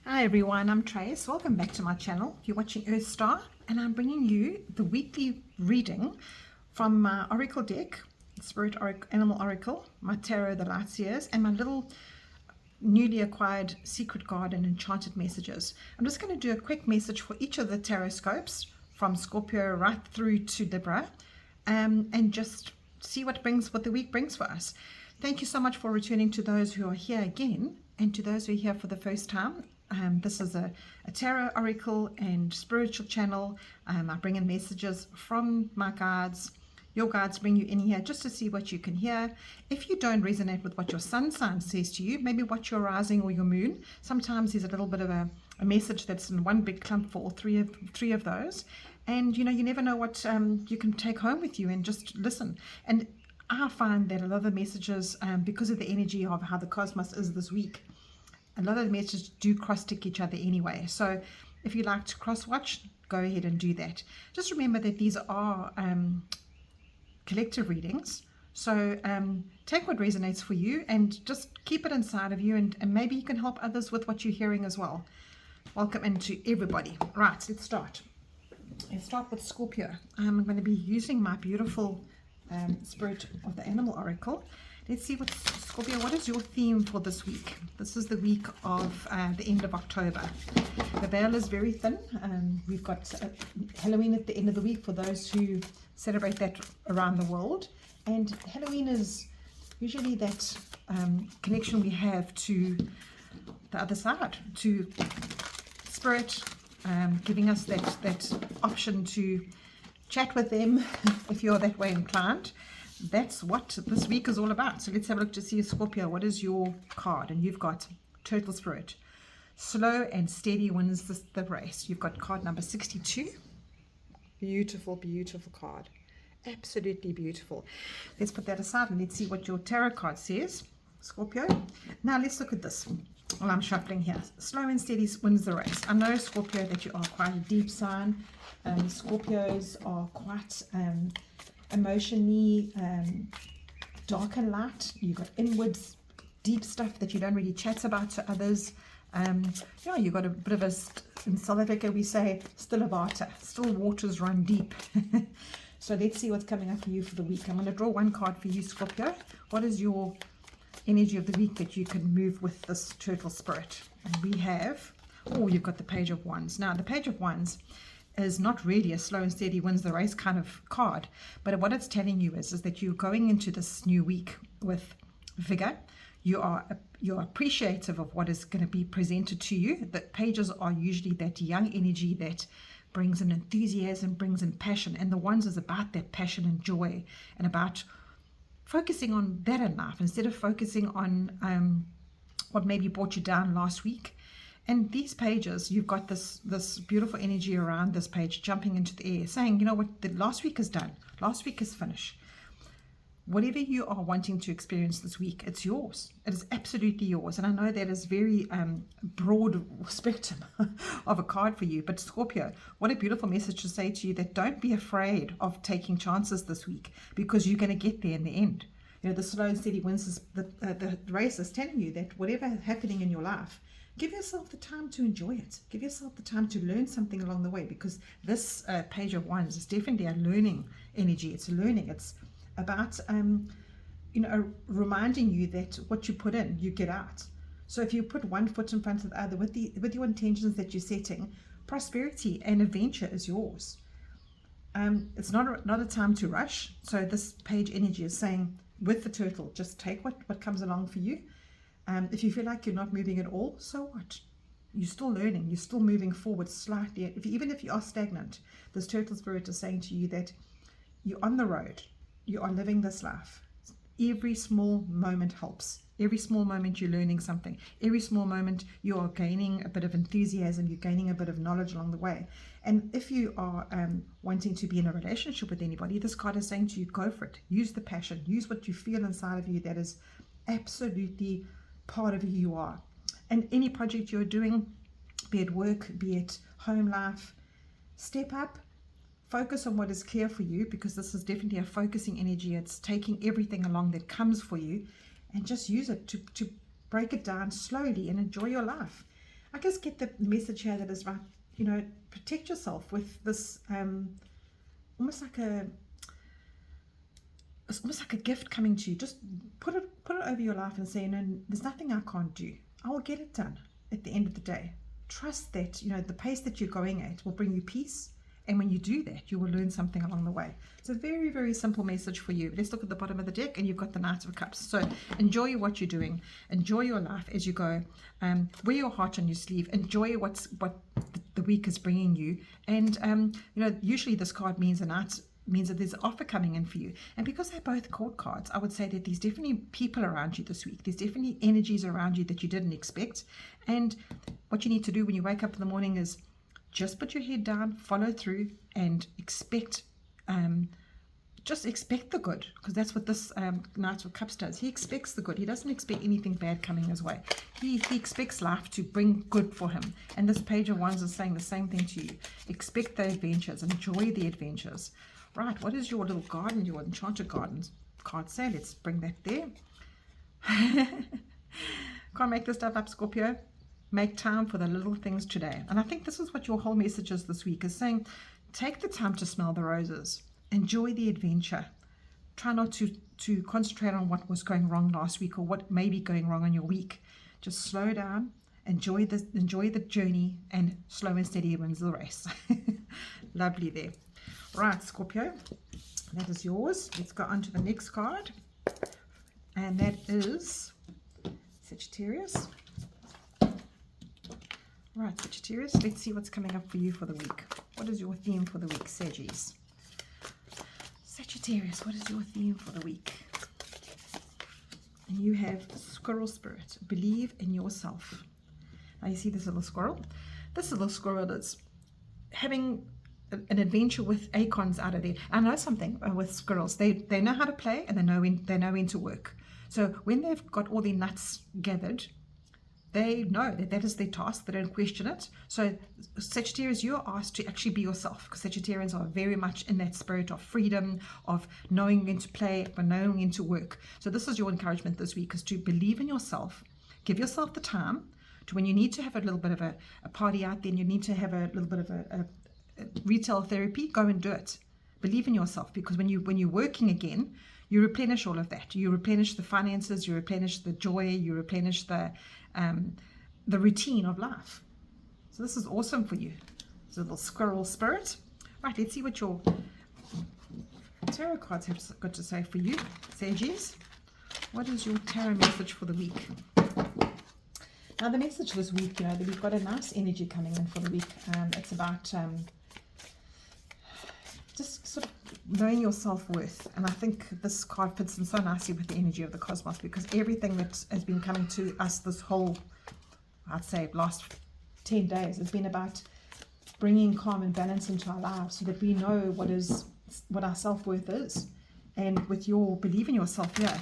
Hi everyone, I'm Trace. Welcome back to my channel. You're watching Earth Star, and I'm bringing you the weekly reading from my Oracle deck, Spirit Oracle, Animal Oracle, my Tarot, the Light Seers, and my little newly acquired Secret Garden Enchanted Messages. I'm just going to do a quick message for each of the Tarotscopes from Scorpio right through to Libra, and just see what the week brings for us. Thank you so much for returning to those who are here again, and to those who are here for the first time. This is a tarot oracle and spiritual channel. I bring in messages from my guides. Your guides bring you in here just to see what you can hear. If you don't resonate with what your sun sign says to you, maybe what your rising or your moon, sometimes there's a little bit of a message that's in one big clump for all three of those. And you never know what you can take home with you, and just listen. And I find that a lot of the messages, because of the energy of how the cosmos is this week, a lot of the messages do cross-tick each other anyway. So if you like to cross-watch, go ahead and do that. Just remember that these are collective readings. So take what resonates for you and just keep it inside of you, and maybe you can help others with what you're hearing as well. Welcome into everybody. Right, let's start. Let's start with Scorpio. I'm going to be using my beautiful Spirit of the Animal Oracle. Let's see what Scorpio, what is your theme for this week? This is the week of the end of October. The veil is very thin. We've got Halloween at the end of the week for those who celebrate that around the world. And Halloween is usually that connection we have to the other side, to Spirit, giving us that option to chat with them if you're that way inclined. That's what this week is all about. So let's have a look to see, Scorpio, what is your card? And you've got Turtle Spirit. Slow and steady wins the race. You've got card number 62. Beautiful, beautiful card. Absolutely beautiful. Let's put that aside and let's see what your tarot card says, Scorpio. Now let's look at this. Well, I'm shuffling here. Slow and steady wins the race. I know, Scorpio, that you are quite a deep sign. Scorpios are quite emotionally dark and light. You've got inwards, deep stuff that you don't really chat about to others. You've got a bit of in South Africa we say still water, still waters run deep. So let's see what's coming up for you for the week. I'm going to draw one card for you, Scorpio. What is your energy of the week that you can move with this Turtle Spirit? And we have, you've got the Page of Wands. Now the Page of Wands is not really a slow and steady wins the race kind of card, but what it's telling you is that you're going into this new week with vigor. You are appreciative of what is going to be presented to you. The pages are usually that young energy that brings in enthusiasm, brings in passion, and the Wands is about that passion and joy, and about focusing on that in life instead of focusing on what maybe brought you down last week. And these pages, you've got this beautiful energy around this page jumping into the air, saying, you know what, the last week is done. Last week is finished. Whatever you are wanting to experience this week, it's yours. It is absolutely yours. And I know that is very broad spectrum of a card for you. But Scorpio, what a beautiful message to say to you, that don't be afraid of taking chances this week, because you're going to get there in the end. The slow and steady wins the race is telling you that whatever is happening in your life, give yourself the time to enjoy it. Give yourself the time to learn something along the way, because this Page of Wands is definitely a learning energy. It's learning. It's about reminding you that what you put in, you get out. So if you put one foot in front of the other with your intentions that you're setting, prosperity and adventure is yours. It's not a time to rush. So this page energy is saying, with the turtle, just take what comes along for you. If you feel like you're not moving at all, so what? You're still learning. You're still moving forward slightly. Even if you are stagnant, this Turtle Spirit is saying to you that you're on the road. You are living this life. Every small moment helps. Every small moment you're learning something. Every small moment you are gaining a bit of enthusiasm. You're gaining a bit of knowledge along the way. And if you are wanting to be in a relationship with anybody, this card is saying to you, go for it. Use the passion. Use what you feel inside of you that is absolutely part of who you are. And any project you're doing, be it work, be it home life, step up, focus on what is clear for you, because this is definitely a focusing energy. It's taking everything along that comes for you and just use it to break it down slowly and enjoy your life. I just get the message here that is about, protect yourself with this almost like it's almost like a gift coming to you. Just put it over your life and say, there's nothing I can't do. I will get it done at the end of the day. Trust that, the pace that you're going at will bring you peace. And when you do that, you will learn something along the way. It's a very, very simple message for you. Let's look at the bottom of the deck, and you've got the Knight of Cups. So enjoy what you're doing. Enjoy your life as you go. Wear your heart on your sleeve. Enjoy what the week is bringing you. And, usually this card means means that there's an offer coming in for you. And because they're both court cards, I would say that there's definitely people around you this week. There's definitely energies around you that you didn't expect. And what you need to do when you wake up in the morning is just put your head down, follow through, and expect, just expect the good, because that's what this Knight of Cups does. He expects the good. He doesn't expect anything bad coming his way. He expects life to bring good for him. And this Page of Wands is saying the same thing to you. Expect the adventures. Enjoy the adventures. Right, what is your little garden, your enchanted gardens card say? Let's bring that there. Can't make this stuff up, Scorpio. Make time for the little things today. And I think this is what your whole message is this week, is saying, take the time to smell the roses. Enjoy the adventure. Try not to concentrate on what was going wrong last week or what may be going wrong in your week. Just slow down, enjoy the journey, and slow and steady wins the race. Lovely there. Right, Scorpio, that is yours. Let's go on to the next card. And that is Sagittarius. Right, Sagittarius, let's see what's coming up for you for the week. What is your theme for the week, Saggies? Sagittarius, what is your theme for the week? And you have Squirrel Spirit. Believe in yourself. Now you see this little squirrel? This little squirrel is having an adventure with acorns out of there. I know something with squirrels. They know how to play, and they know when to work. So when they've got all their nuts gathered, they know that is their task. They don't question it. So Sagittarius, you're asked to actually be yourself, because Sagittarians are very much in that spirit of freedom, of knowing when to play, but knowing when to work. So this is your encouragement this week, is to believe in yourself. Give yourself the time to, when you need to have a little bit of a party out there, and you need to have a little bit of a retail therapy, go and do it. Believe in yourself, because when you're working again, you replenish all of that. You replenish the finances, you replenish the joy, you replenish the routine of life. So this is awesome for you. It's a little squirrel spirit. Right, let's see what your tarot cards have got to say for you, Saggies. What is your tarot message for the week? Now the message this week, that we've got a nice energy coming in for the week. It's about just sort of knowing your self-worth. And I think this card fits in so nicely with the energy of the cosmos, because everything that has been coming to us this whole, I'd say, last 10 days has been about bringing calm and balance into our lives, so that we know what our self-worth is. And with your believe in yourself here,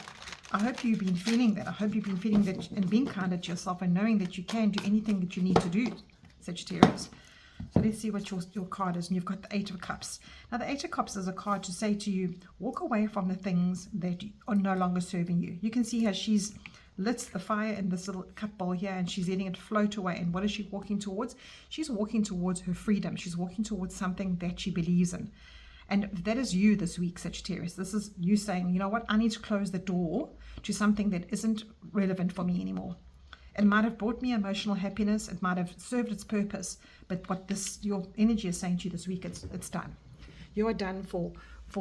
I hope you've been feeling that. I hope you've been feeling that, and being kind to yourself, and knowing that you can do anything that you need to do, Sagittarius. So let's see what your card is. And you've got the Eight of Cups. Now the Eight of Cups is a card to say to you, walk away from the things that are no longer serving you. You can see how she's lit the fire in this little cup bowl here, and she's letting it float away. And what is she walking towards? She's walking towards her freedom. She's walking towards something that she believes in. And that is you this week, Sagittarius. This is you saying, you know what, I need to close the door to something that isn't relevant for me anymore. It might have brought me emotional happiness. It might have served its purpose. But what your energy is saying to you this week, it's done. You are done for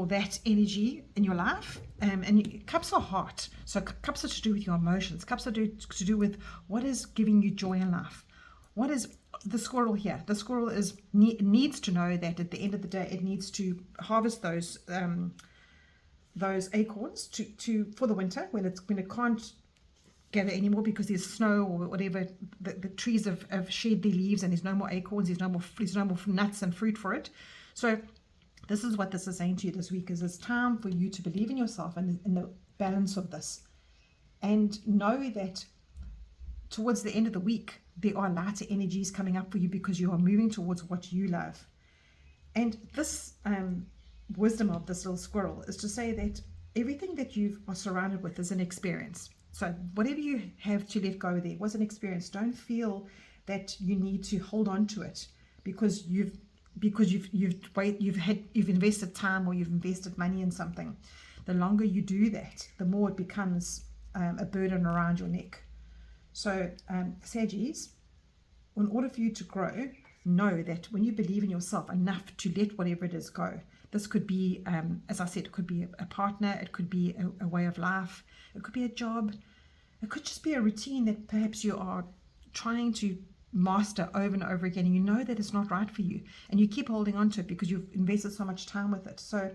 that energy in your life. And cups are heart. So cups are to do with your emotions. Cups are to do with what is giving you joy in life. What is the squirrel here? The squirrel needs to know that at the end of the day, it needs to harvest those acorns for the winter, when it can't gather anymore because there's snow or whatever. The trees have shed their leaves, and there's no more acorns. There's no more nuts and fruit for it. So this is what this is saying to you this week: is it's time for you to believe in yourself and in the balance of this, and know that towards the end of the week, there are lighter energies coming up for you, because you are moving towards what you love. And this wisdom of this little squirrel is to say that everything that you are surrounded with is an experience. So whatever you have to let go there was an experience. Don't feel that you need to hold on to it because you've invested time or you've invested money in something. The longer you do that, the more it becomes a burden around your neck. So Saggies, in order for you to grow, know that when you believe in yourself enough to let whatever it is go, this could be, as I said, it could be a partner, it could be a way of life, it could be a job, it could just be a routine that perhaps you are trying to master over and over again, and you know that it's not right for you, and you keep holding on to it because you've invested so much time with it. So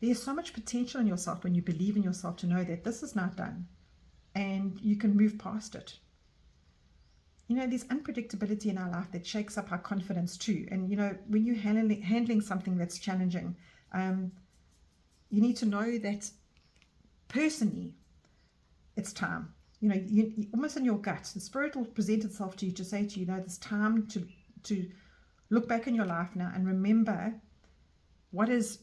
there's so much potential in yourself when you believe in yourself to know that this is not done and you can move past it. You know, there's unpredictability in our life that shakes up our confidence too. And, you know, when you're handling something that's challenging, you need to know that personally, it's time. You know, you almost in your gut, the spirit will present itself to you to say to you, it's time to look back in your life now and remember what is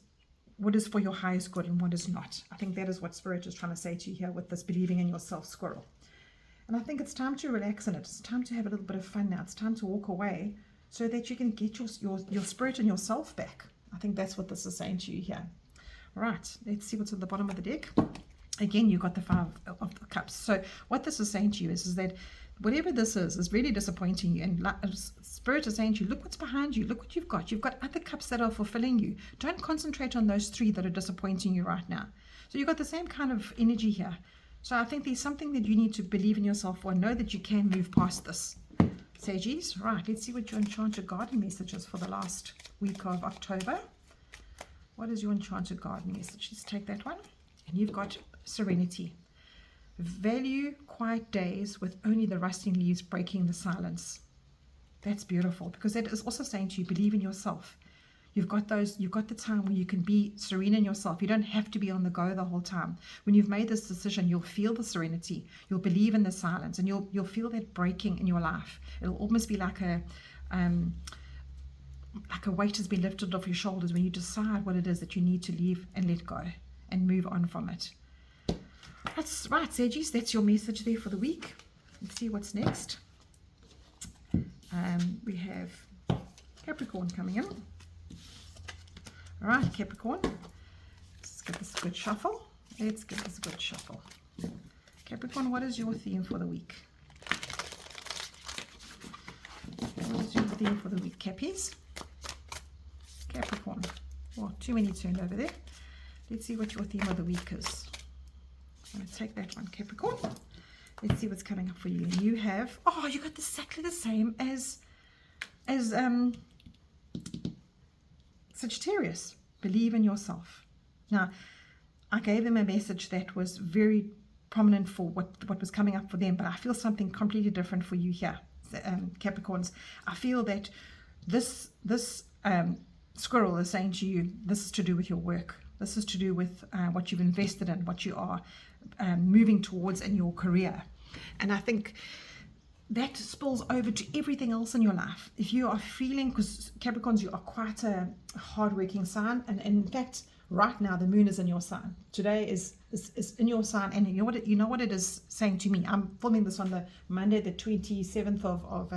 for your highest good and what is not. I think that is what spirit is trying to say to you here with this believing in yourself squirrel. And I think it's time to relax in it. It's time to have a little bit of fun now. It's time to walk away so that you can get your spirit and yourself back. I think that's what this is saying to you here. All right, let's see what's at the bottom of the deck. Again, you've got the 5 of the cups. So what this is saying to you is that whatever this is really disappointing you. And spirit is saying to you, look what's behind you. Look what you've got. You've got other cups that are fulfilling you. Don't concentrate on those 3 that are disappointing you right now. So you've got the same kind of energy here. So I think there's something that you need to believe in yourself for and know that you can move past this. Saggies, right, let's see what your Enchanted Garden message is for the last week of October. What is your Enchanted Garden message? Let's take that one. And you've got serenity. Value quiet days with only the rustling leaves breaking the silence. That's beautiful, because that is also saying to you, believe in yourself. You've got the time where you can be serene in yourself. You don't have to be on the go the whole time. When you've made this decision, you'll feel the serenity. You'll believe in the silence, and you'll feel that breaking in your life. It'll almost be like a weight has been lifted off your shoulders when you decide what it is that you need to leave and let go and move on from it. That's right, Saggies. That's your message there for the week. Let's see what's next. We have Capricorn coming in. All right, Capricorn, let's get this a good shuffle. Capricorn, what is your theme for the week? What is your theme for the week, Cappies? Capricorn. Oh, too many turned over there. Let's see what your theme of the week is. I'm going to take that one, Capricorn. Let's see what's coming up for you. You have, you got exactly the same as Sagittarius. Believe in yourself. Now, I gave them a message that was very prominent for what was coming up for them, but I feel something completely different for you here, Capricorns. I feel that this squirrel is saying to you, this is to do with your work. This is to do with what you've invested in, what you are moving towards in your career. And I think that spills over to everything else in your life. If you are feeling, because Capricorns, you are quite a hardworking sign, and in fact, right now the moon is in your sign. Today is in your sign, and you know what it is saying to me. I'm filming this on the Monday, the 27th of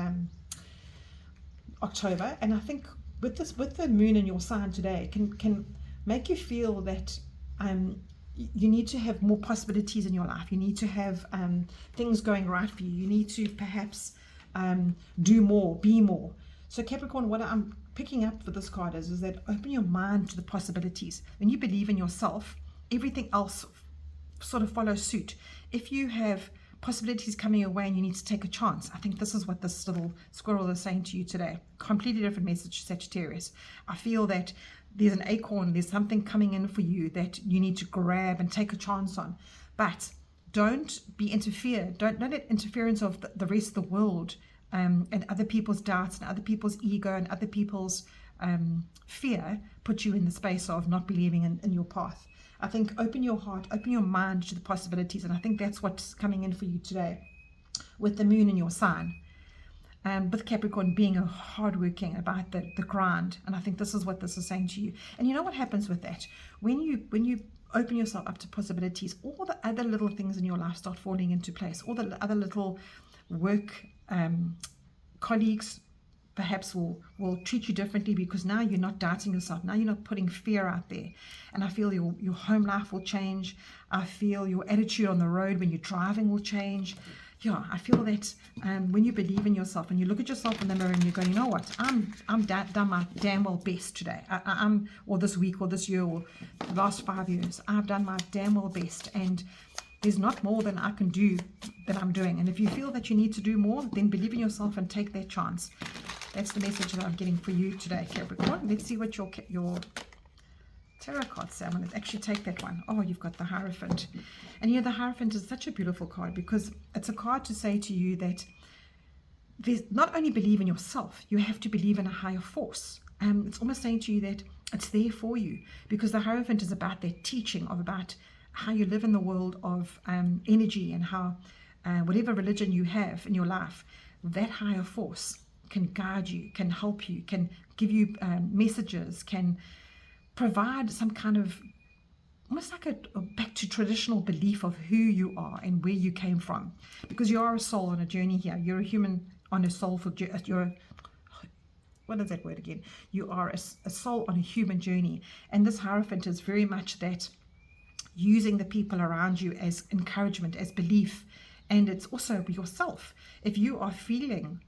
October, and I think with the moon in your sign today can make you feel that you need to have more possibilities in your life. You need to have things going right for you. You need to perhaps do more, be more. So Capricorn, what I'm picking up for this card is that open your mind to the possibilities. When you believe in yourself, everything else sort of follows suit. If you have possibilities coming your way and you need to take a chance, I think this is what this little squirrel is saying to you today. Completely different message, Sagittarius. I feel that there's an acorn, there's something coming in for you that you need to grab and take a chance on. But don't be interfered. Don't let interference of the rest of the world and other people's doubts and other people's ego and other people's fear put you in the space of not believing in your path. I think open your heart, open your mind to the possibilities, and I think that's what's coming in for you today with the moon in your sign. With Capricorn being a hardworking about the grind, and I think this is what this is saying to you. And you know what happens with that? When you open yourself up to possibilities, all the other little things in your life start falling into place. All the other little work colleagues perhaps will treat you differently, because now you're not doubting yourself. Now you're not putting fear out there. And I feel your home life will change. I feel your attitude on the road when you're driving will change. Yeah, I feel that when you believe in yourself and you look at yourself in the mirror and you go, you know what, I'm done my damn well best today. Or this week or this year or the last 5 years, I've done my damn well best. And there's not more than I can do that I'm doing. And if you feel that you need to do more, then believe in yourself and take that chance. That's the message that I'm getting for you today, Capricorn. Let's see what your tarot cards say. I'm going to actually take that one. Oh, you've got the Hierophant. And the Hierophant is such a beautiful card, because it's a card to say to you that there's not only believe in yourself, you have to believe in a higher force. It's almost saying to you that it's there for you, because the Hierophant is about that teaching about how you live in the world of energy, and how whatever religion you have in your life, that higher force can guide you, can help you, can give you messages, can provide some kind of almost like a back to traditional belief of who you are and where you came from, because you are a soul on a journey here. You're a human on a soulful journey. What is that word again? You are a soul on a human journey, and this Hierophant is very much that, using the people around you as encouragement, as belief. And it's also yourself. If you are feeling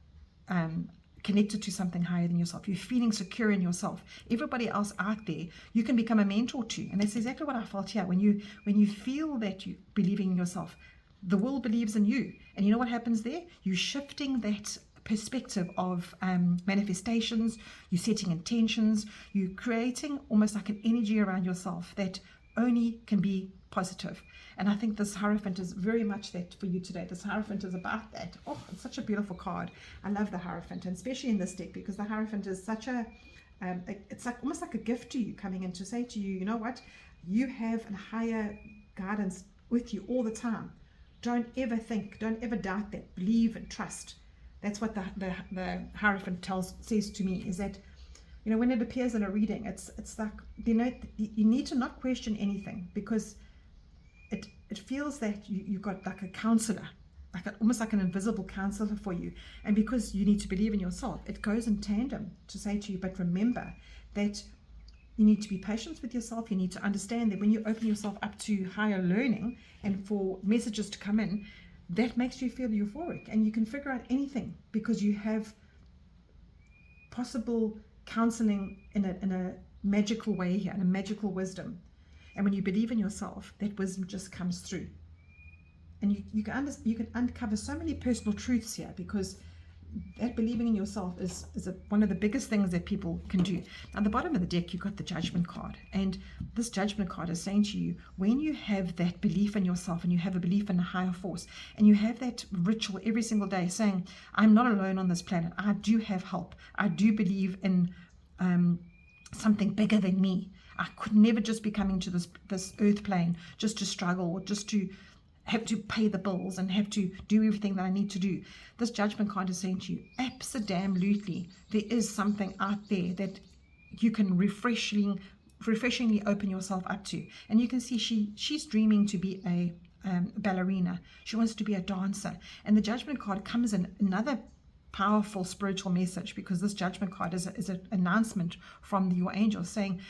connected to something higher than yourself, you're feeling secure in yourself, everybody else out there you can become a mentor to. And that's exactly what I felt here. When you feel that you believing in yourself, the world believes in you. And you know what happens there? You're shifting that perspective of manifestations, you're setting intentions, you're creating almost like an energy around yourself that only can be positive. And I think this Hierophant is very much that for you today. This Hierophant is about that. Oh, it's such a beautiful card. I love the Hierophant, and especially in this deck, because the Hierophant is such it's like almost like a gift to you, coming in to say to you, you know what, you have a higher guidance with you all the time. Don't ever doubt that. Believe and trust. That's what the Hierophant says to me, is that, you know, when it appears in a reading, it's like, you know, you need to not question anything, because it feels that you've got like a counselor, almost like an invisible counselor for you. And because you need to believe in yourself, it goes in tandem to say to you, but remember that you need to be patient with yourself. You need to understand that when you open yourself up to higher learning and for messages to come in, that makes you feel euphoric, and you can figure out anything because you have possible counseling in a magical way here, in a magical wisdom. And when you believe in yourself, that wisdom just comes through, and you can uncover so many personal truths here, because that believing in yourself is one of the biggest things that people can do. At the bottom of the deck, you've got the Judgment card, and this Judgment card is saying to you, when you have that belief in yourself, and you have a belief in a higher force, and you have that ritual every single day saying, I'm not alone on this planet, I do have help, I do believe in something bigger than me. I could never just be coming to this earth plane just to struggle, or just to have to pay the bills and have to do everything that I need to do. This Judgment card is saying to you, absolutely, there is something out there that you can refreshingly open yourself up to. And you can see she's dreaming to be a ballerina. She wants to be a dancer. And the Judgment card comes in another powerful spiritual message, because this Judgment card is an announcement from your angels saying,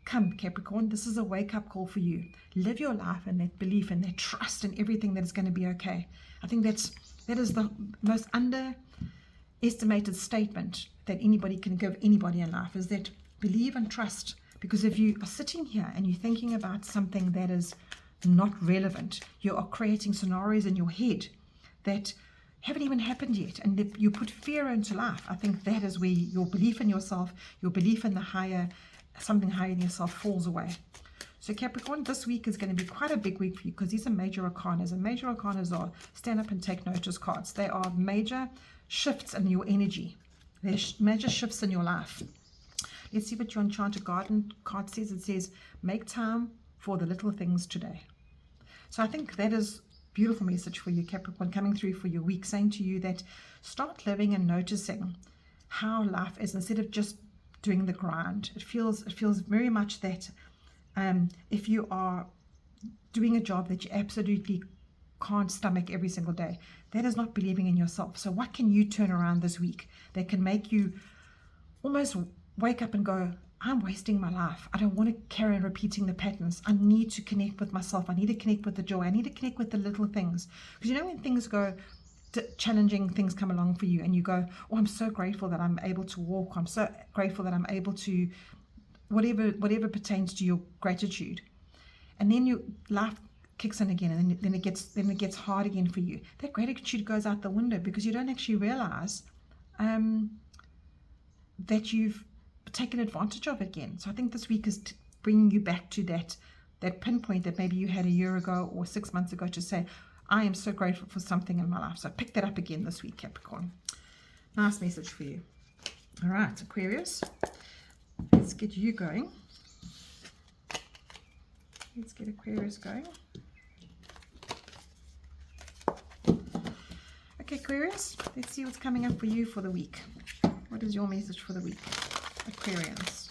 come, Capricorn, this is a wake-up call for you. Live your life in that belief and that trust in everything that is going to be okay. I think that is the most underestimated statement that anybody can give anybody in life, is that believe and trust. Because if you are sitting here and you're thinking about something that is not relevant, you are creating scenarios in your head that haven't even happened yet, and you put fear into life. I think that is where your belief in yourself, your belief in something higher than yourself falls away. So Capricorn, this week is going to be quite a big week for you, because these are major arcanas, and major arcanas are stand up and take notice cards. They are major shifts in your energy. They're major shifts in your life. Let's see what your Enchanted Garden card says. It says, make time for the little things today. So I think that is a beautiful message for you, Capricorn, coming through for your week, saying to you that start living and noticing how life is, instead of just doing the grind. It feels very much that if you are doing a job that you absolutely can't stomach every single day. That is not believing in yourself. So what can you turn around this week that can make you almost wake up and go, I'm wasting my life. I don't want to carry on repeating the patterns. I need to connect with myself. I need to connect with the joy. I need to connect with the little things. Because you know when things go, challenging things come along for you and you go, oh, I'm so grateful that I'm able to walk. I'm so grateful that I'm able to, whatever pertains to your gratitude. And then your life kicks in again, and then it gets hard again for you. That gratitude goes out the window because you don't actually realize that you've taken advantage of it again. So I think this week is bringing you back to that pinpoint that maybe you had a year ago or 6 months ago to say, I am so grateful for something in my life. So pick that up again this week, Capricorn. Nice message for you. All right, Aquarius, let's get you going. Let's get Aquarius going. Okay, Aquarius, let's see what's coming up for you for the week. What is your message for the week, Aquarians?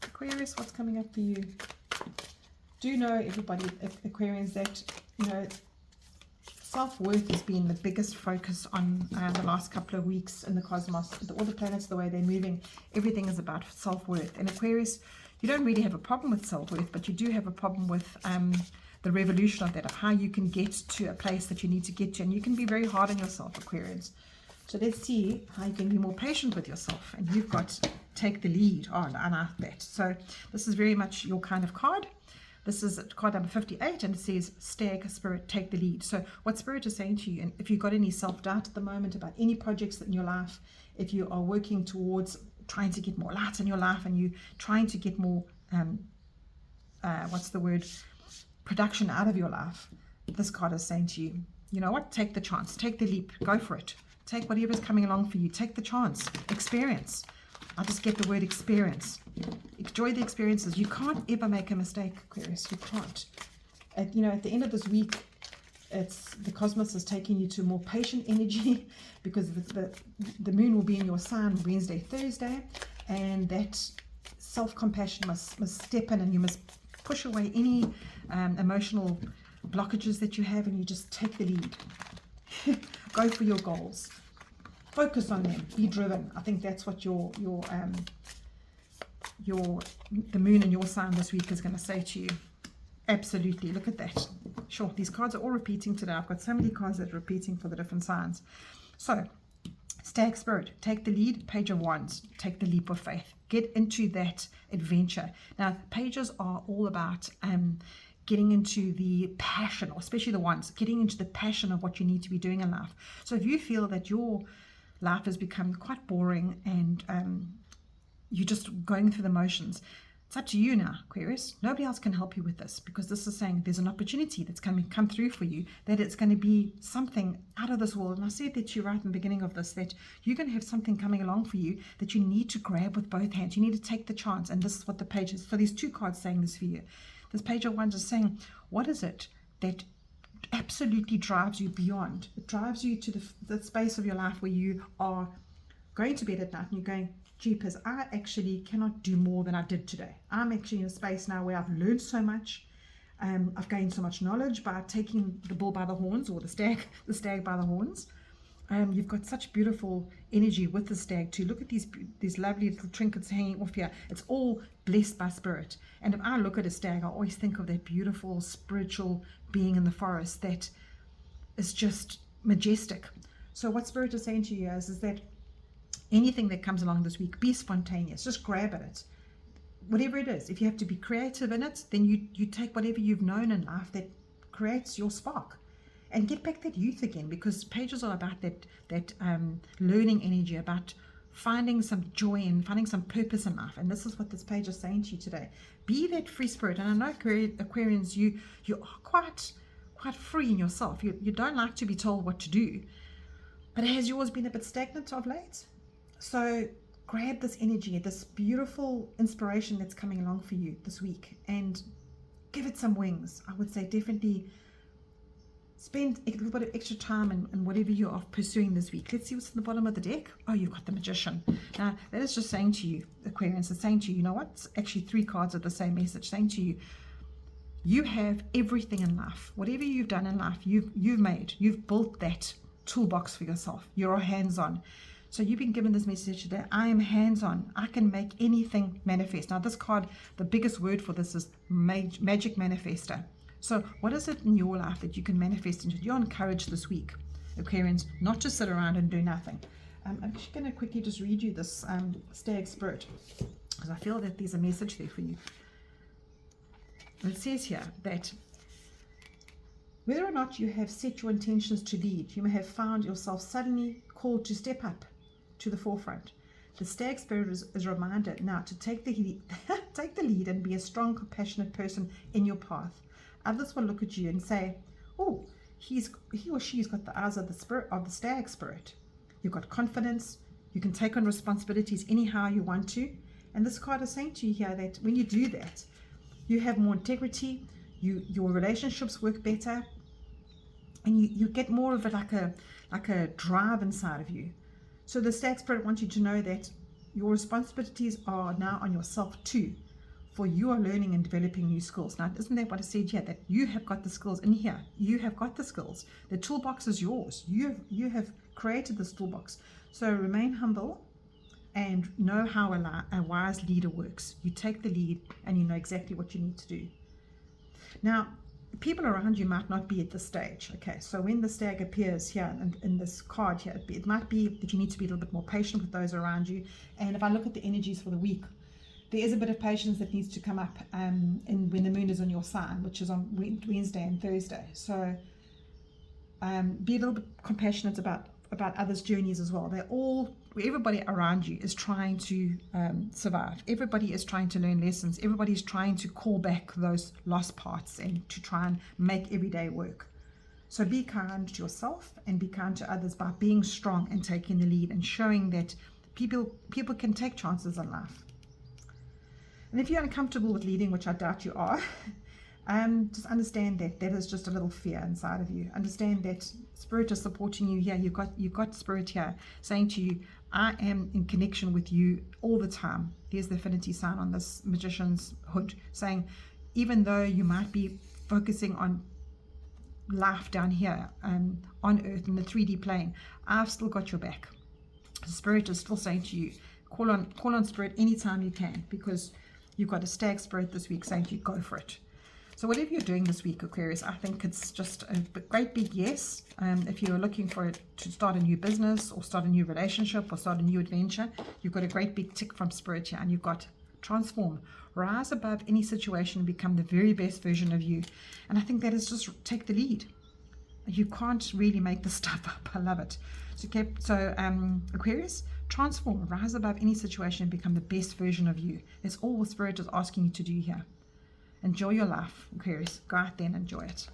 Aquarius, what's coming up for you? Do know, everybody, Aquarians, that, you know, self-worth has been the biggest focus on the last couple of weeks in the cosmos. All the planets, the way they're moving, everything is about self-worth. And Aquarius, you don't really have a problem with self-worth, but you do have a problem with the revolution of that, of how you can get to a place that you need to get to. And you can be very hard on yourself, Aquarians. So let's see how you can be more patient with yourself. And you've got take the lead. Oh, I like that. So this is very much your kind of card. This is card number 58, and it says, Stag Spirit, take the lead. So what Spirit is saying to you, and if you've got any self-doubt at the moment about any projects in your life, if you are working towards trying to get more light in your life and you're trying to get more, production out of your life, this card is saying to you, you know what, take the chance, take the leap, go for it. Take whatever's coming along for you, take the chance, experience. I just get the word experience. Enjoy the experiences. You can't ever make a mistake, Aquarius. You can't. At the end of this week, it's the cosmos is taking you to more patient energy because the moon will be in your sign Wednesday, Thursday, and that self-compassion must step in, and you must push away any emotional blockages that you have, and you just take the lead. Go for your goals. Focus on them. Be driven. I think that's what the moon in your sign this week is going to say to you. Absolutely. Look at that. Sure, these cards are all repeating today. I've got so many cards that are repeating for the different signs. So, Stag Spirit, take the lead. Page of Wands, take the leap of faith. Get into that adventure. Now, pages are all about getting into the passion, or especially the ones, getting into the passion of what you need to be doing in life. So if you feel that your life has become quite boring and you're just going through the motions, it's up to you now, Aquarius. Nobody else can help you with this, because this is saying there's an opportunity that's going to come through for you, that it's going to be something out of this world. And I said that to you right in the beginning of this, that you're going to have something coming along for you that you need to grab with both hands. You need to take the chance. And this is what the page is. So these two cards saying this for you. This page of Wands is saying, what is it that absolutely drives you beyond? It drives you to the space of your life where you are going to bed at night and you're going, jeepers, I actually cannot do more than I did today. I'm actually in a space now where I've learned so much. I've gained so much knowledge by taking the bull by the horns, or the stag by the horns. You've got such beautiful energy with the stag too. Look at these lovely little trinkets hanging off here. It's all blessed by Spirit. And if I look at a stag, I always think of that beautiful spiritual being in the forest that is just majestic. So what Spirit is saying to you is that anything that comes along this week, be spontaneous. Just grab at it. Whatever it is. If you have to be creative in it, then you take whatever you've known in life that creates your spark. And get back that youth again, because pages are about that learning energy, about finding some joy and finding some purpose in life. And this is what this page is saying to you today. Be that free spirit. And I know, Aquarians, you are quite free in yourself. You don't like to be told what to do. But has yours been a bit stagnant of late? So grab this energy, this beautiful inspiration that's coming along for you this week, and give it some wings. I would say definitely spend a little bit of extra time in whatever you are pursuing this week. Let's see what's in the bottom of the deck. Oh, you've got the Magician. Now, that is just saying to you, Aquarians, it's saying to you, you know what? It's actually three cards of the same message, saying to you, You have everything in life. Whatever you've done in life, you've built that toolbox for yourself. You're hands-on. So you've been given this message today. I am hands-on. I can make anything manifest. Now this card, the biggest word for this is magic manifester. So what is it in your life that you can manifest into? You're encouraged this week, Aquarians, not to sit around and do nothing. I'm just going to quickly just read you this stag spirit, because I feel that there's a message there for you. It says here that whether or not you have set your intentions to lead, you may have found yourself suddenly called to step up to the forefront. The stag spirit is a reminder now to take the lead and be a strong, compassionate person in your path. Others will look at you and say, "Oh, he or she's got the eyes of the stag spirit." You've got confidence. You can take on responsibilities anyhow you want to. And this card is saying to you here that when you do that, you have more integrity. Your relationships work better, and you get more of like a drive inside of you. So the stag spirit wants you to know that your responsibilities are now on yourself too, for you are learning and developing new skills. Now, isn't that what I said here? That you have got the skills in here. You have got the skills. The toolbox is yours. You have created this toolbox. So remain humble and know how a wise leader works. You take the lead and you know exactly what you need to do. Now, people around you might not be at this stage. Okay, so when the stag appears here in this card here, it might be that you need to be a little bit more patient with those around you. And if I look at the energies for the week, there is a bit of patience that needs to come up when the moon is on your sign, which is on Wednesday and Thursday. So be a little bit compassionate about others' journeys as well. Everybody around you is trying to survive. Everybody is trying to learn lessons. Everybody is trying to call back those lost parts and to try and make every day work. So be kind to yourself and be kind to others by being strong and taking the lead and showing that people can take chances in life. And if you're uncomfortable with leading, which I doubt you are, just understand that is just a little fear inside of you. Understand that spirit is supporting you here. You've got spirit here saying to you, I am in connection with you all the time. There's the affinity sign on this magician's hood saying, even though you might be focusing on life down here on earth in the 3D plane, I've still got your back. The spirit is still saying to you, call on spirit anytime you can, because you've got a stag spirit this week saying to you, go for it. So whatever you're doing this week, Aquarius, I think it's just a great big yes. If you're looking to start a new business or start a new relationship or start a new adventure, you've got a great big tick from spirit here, and you've got transform, rise above any situation and become the very best version of you. And I think that is just take the lead. You can't really make this stuff up. I love it. So Aquarius, transform, rise above any situation and become the best version of you. That's all the spirit is asking you to do here. Enjoy your life, Aquarius. Go out there and enjoy it.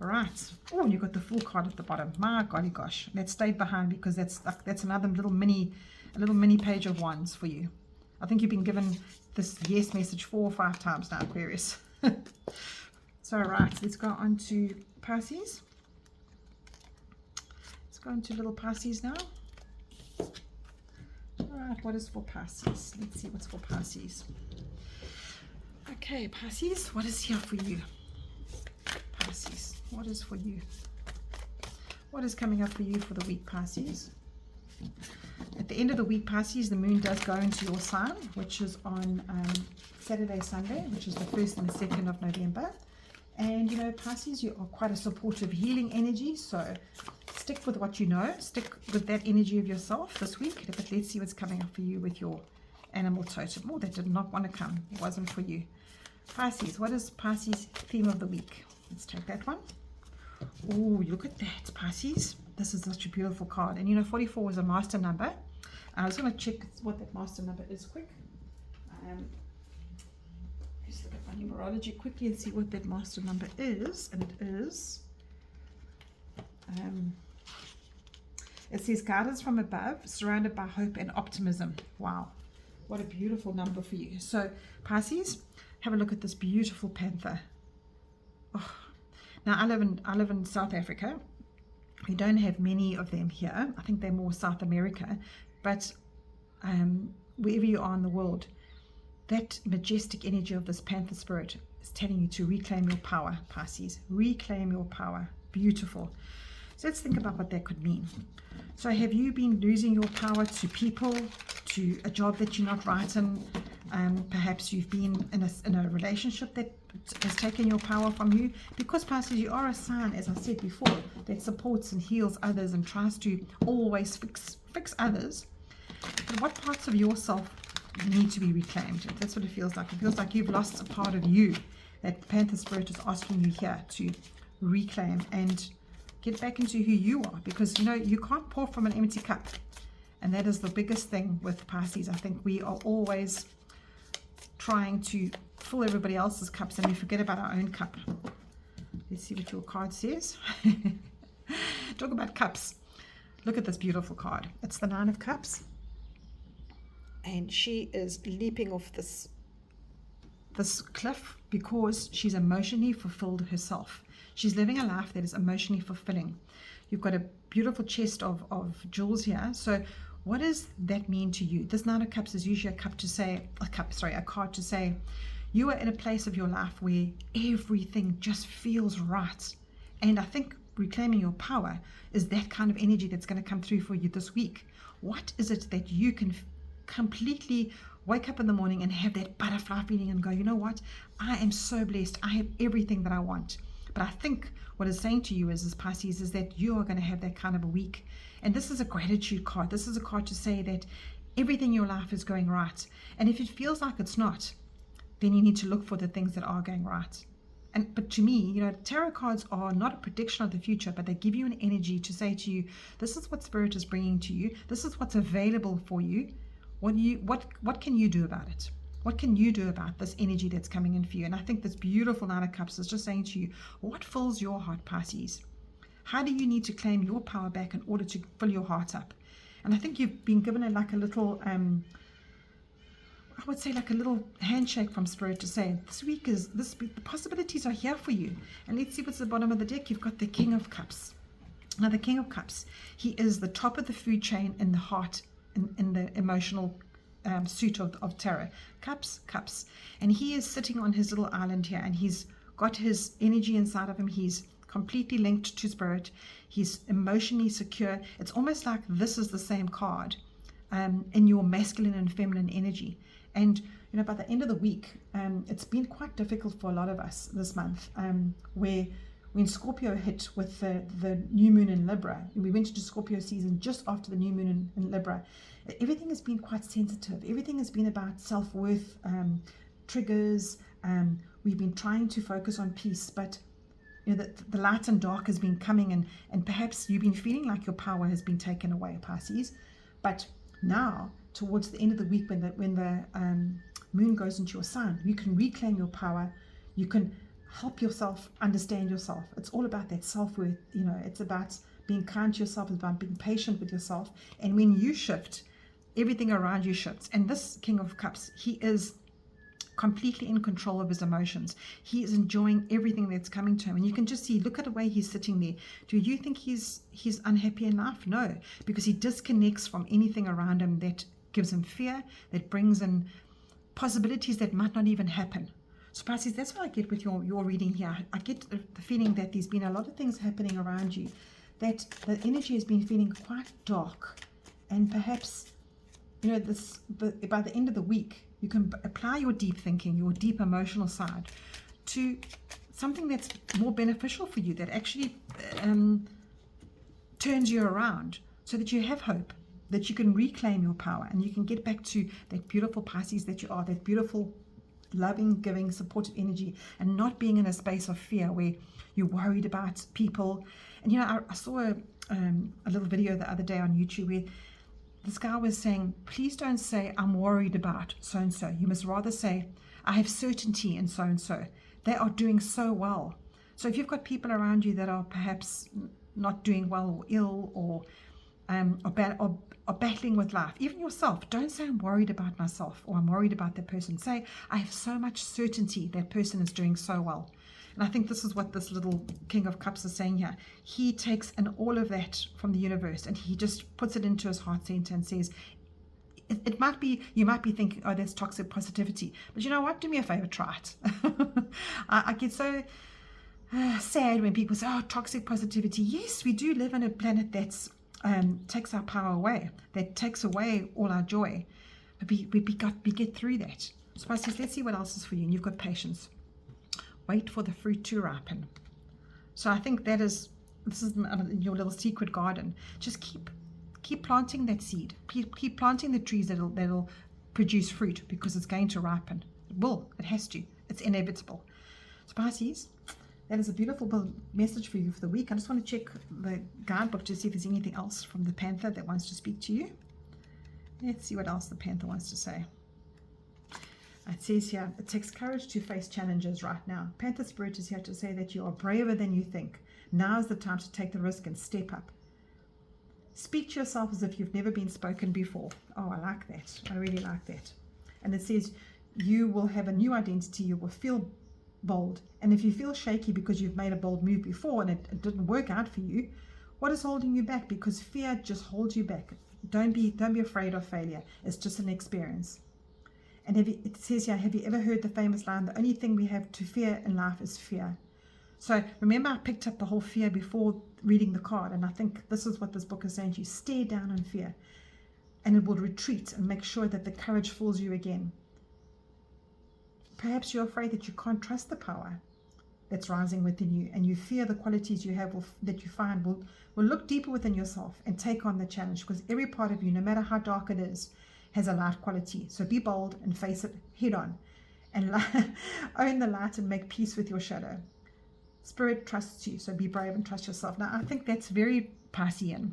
All right. Oh, and you've got the full card at the bottom. My golly gosh. That stayed behind because that's another little mini page of wands for you. I think you've been given this yes message 4 or 5 times now, Aquarius. So, right. Let's go on to Pisces. Let's go into little Pisces now. All right. What is for Pisces? Let's see what's for Pisces. Okay, Pisces, what is here for you? Pisces, what is for you? What is coming up for you for the week, Pisces? At the end of the week, Pisces, the moon does go into your sign, which is on Saturday, Sunday, which is the 1st and the 2nd of November. And, you know, Pisces, you are quite a supportive, healing energy, so stick with what you know. Stick with that energy of yourself this week. But let's see what's coming up for you with your animal totem. Oh, that did not want to come. It wasn't for you. Pisces, what is Pisces' theme of the week? Let's take that one. Oh, look at that, Pisces. This is such a beautiful card. And you know, 44 is a master number. I was going to check what that master number is quick. Let's look at my numerology quickly and see what that master number is. And it is... it says guidance from above, surrounded by hope and optimism. Wow. What a beautiful number for you. So, Pisces, have a look at this beautiful panther. Oh. Now, I live in South Africa. We don't have many of them here. I think they're more South America. But wherever you are in the world, that majestic energy of this panther spirit is telling you to reclaim your power, Pisces. Reclaim your power. Beautiful. So let's think about what that could mean. So have you been losing your power to people, to a job that you're not right in? Perhaps you've been in a relationship that has taken your power from you. Because Pisces, you are a sign, as I said before, that supports and heals others and tries to always fix others. But what parts of yourself need to be reclaimed? That's what it feels like. It feels like you've lost a part of you that Panther Spirit is asking you here to reclaim and get back into who you are, because you can't pour from an empty cup, and that is the biggest thing with Pisces. I think we are always trying to fill everybody else's cups and we forget about our own cup. Let's see what your card says. Talk about cups. Look at this beautiful card. It's the 9 of Cups, and she is leaping off this cliff because she's emotionally fulfilled herself. She's living a life that is emotionally fulfilling. You've got a beautiful chest of jewels here. So what does that mean to you? This 9 of Cups is usually a card to say you are in a place of your life where everything just feels right. And I think reclaiming your power is that kind of energy that's going to come through for you this week. What is it that you can completely wake up in the morning and have that butterfly feeling and go, you know what? I am so blessed. I have everything that I want. But I think what it's saying to you is Pisces, is that you are going to have that kind of a week. And this is a gratitude card. This is a card to say that everything in your life is going right. And if it feels like it's not, then you need to look for the things that are going right. But to me, tarot cards are not a prediction of the future, but they give you an energy to say to you, this is what Spirit is bringing to you. This is what's available for you. What can you do about it? What can you do about this energy that's coming in for you? And I think this beautiful 9 of Cups is just saying to you, what fills your heart, Pisces? How do you need to claim your power back in order to fill your heart up? And I think you've been given like a little, I would say like a little handshake from Spirit to say, this week the possibilities are here for you. And let's see what's at the bottom of the deck. You've got the King of Cups. Now the King of Cups, he is the top of the food chain in the heart, in the emotional suit of tarot. Cups. And he is sitting on his little island here, and he's got his energy inside of him. He's completely linked to Spirit. He's emotionally secure. It's almost like this is the same card in your masculine and feminine energy. And by the end of the week, it's been quite difficult for a lot of us this month, where when Scorpio hit with the new moon in Libra, and we went into Scorpio season just after the new moon in Libra, everything has been quite sensitive. Everything has been about self-worth, triggers. We've been trying to focus on peace, but the light and dark has been coming, and perhaps you've been feeling like your power has been taken away, Pisces. But now, towards the end of the week, when the moon goes into your sign, you can reclaim your power. You can help yourself understand yourself. It's all about that self-worth. It's about being kind to yourself. It's about being patient with yourself. And when you shift, everything around you shifts. And this King of Cups, he is completely in control of his emotions. He is enjoying everything that's coming to him. And you can just see, look at the way he's sitting there. Do you think he's unhappy in life? No, because he disconnects from anything around him that gives him fear, that brings in possibilities that might not even happen. So Pisces, that's what I get with your reading here. I get the feeling that there's been a lot of things happening around you, that the energy has been feeling quite dark, and perhaps by the end of the week you can apply your deep thinking, your deep emotional side to something that's more beneficial for you, that actually turns you around, so that you have hope, that you can reclaim your power, and you can get back to that beautiful Pisces that you are, that beautiful, loving, giving, supportive energy, and not being in a space of fear where you're worried about people. And I saw a little video the other day on YouTube where this guy was saying, please don't say I'm worried about so and so. You must rather say I have certainty in so and so. They are doing so well. So if you've got people around you that are perhaps not doing well or ill, or are battling with life, even yourself, don't say I'm worried about myself or I'm worried about that person. Say I have so much certainty that person is doing so well. And I think this is what this little King of Cups is saying here. He takes all of that from the universe and he just puts it into his heart center and says, it might be, you might be thinking, oh, that's toxic positivity. But you know what? Do me a favor, try it. I get so sad when people say, oh, toxic positivity. Yes, we do live on a planet that's takes our power away, that takes away all our joy. But we get through that. So Pisces, let's see what else is for you. And you've got patience. Wait for the fruit to ripen. So I think this is your little secret garden. Just keep planting that seed. Keep planting the trees that'll produce fruit, because it's going to ripen. It will. It has to. It's inevitable. So Pisces, that is a beautiful message for you for the week. I just want to check the guidebook to see if there's anything else from the Panther that wants to speak to you. Let's see what else the Panther wants to say. It says here, it takes courage to face challenges right now. Panther Spirit is here to say that you are braver than you think. Now is the time to take the risk and step up. Speak to yourself as if you've never been spoken before. Oh, I like that. I really like that. And it says you will have a new identity. You will feel bold. And if you feel shaky because you've made a bold move before and it didn't work out for you, what is holding you back? Because fear just holds you back. Don't be afraid of failure. It's just an experience. And it says here, have you ever heard the famous line, the only thing we have to fear in life is fear? So remember, I picked up the whole fear before reading the card, and I think this is what this book is saying to you. Stare down in fear, and it will retreat and make sure that the courage fills you again. Perhaps you're afraid that you can't trust the power that's rising within you, and you fear the qualities you have that you find will look deeper within yourself and take on the challenge, because every part of you, no matter how dark it is, has a light quality. So be bold and face it head on, and own the light and make peace with your shadow. Spirit trusts you, so be brave and trust yourself. Now, I think that's very Piscean,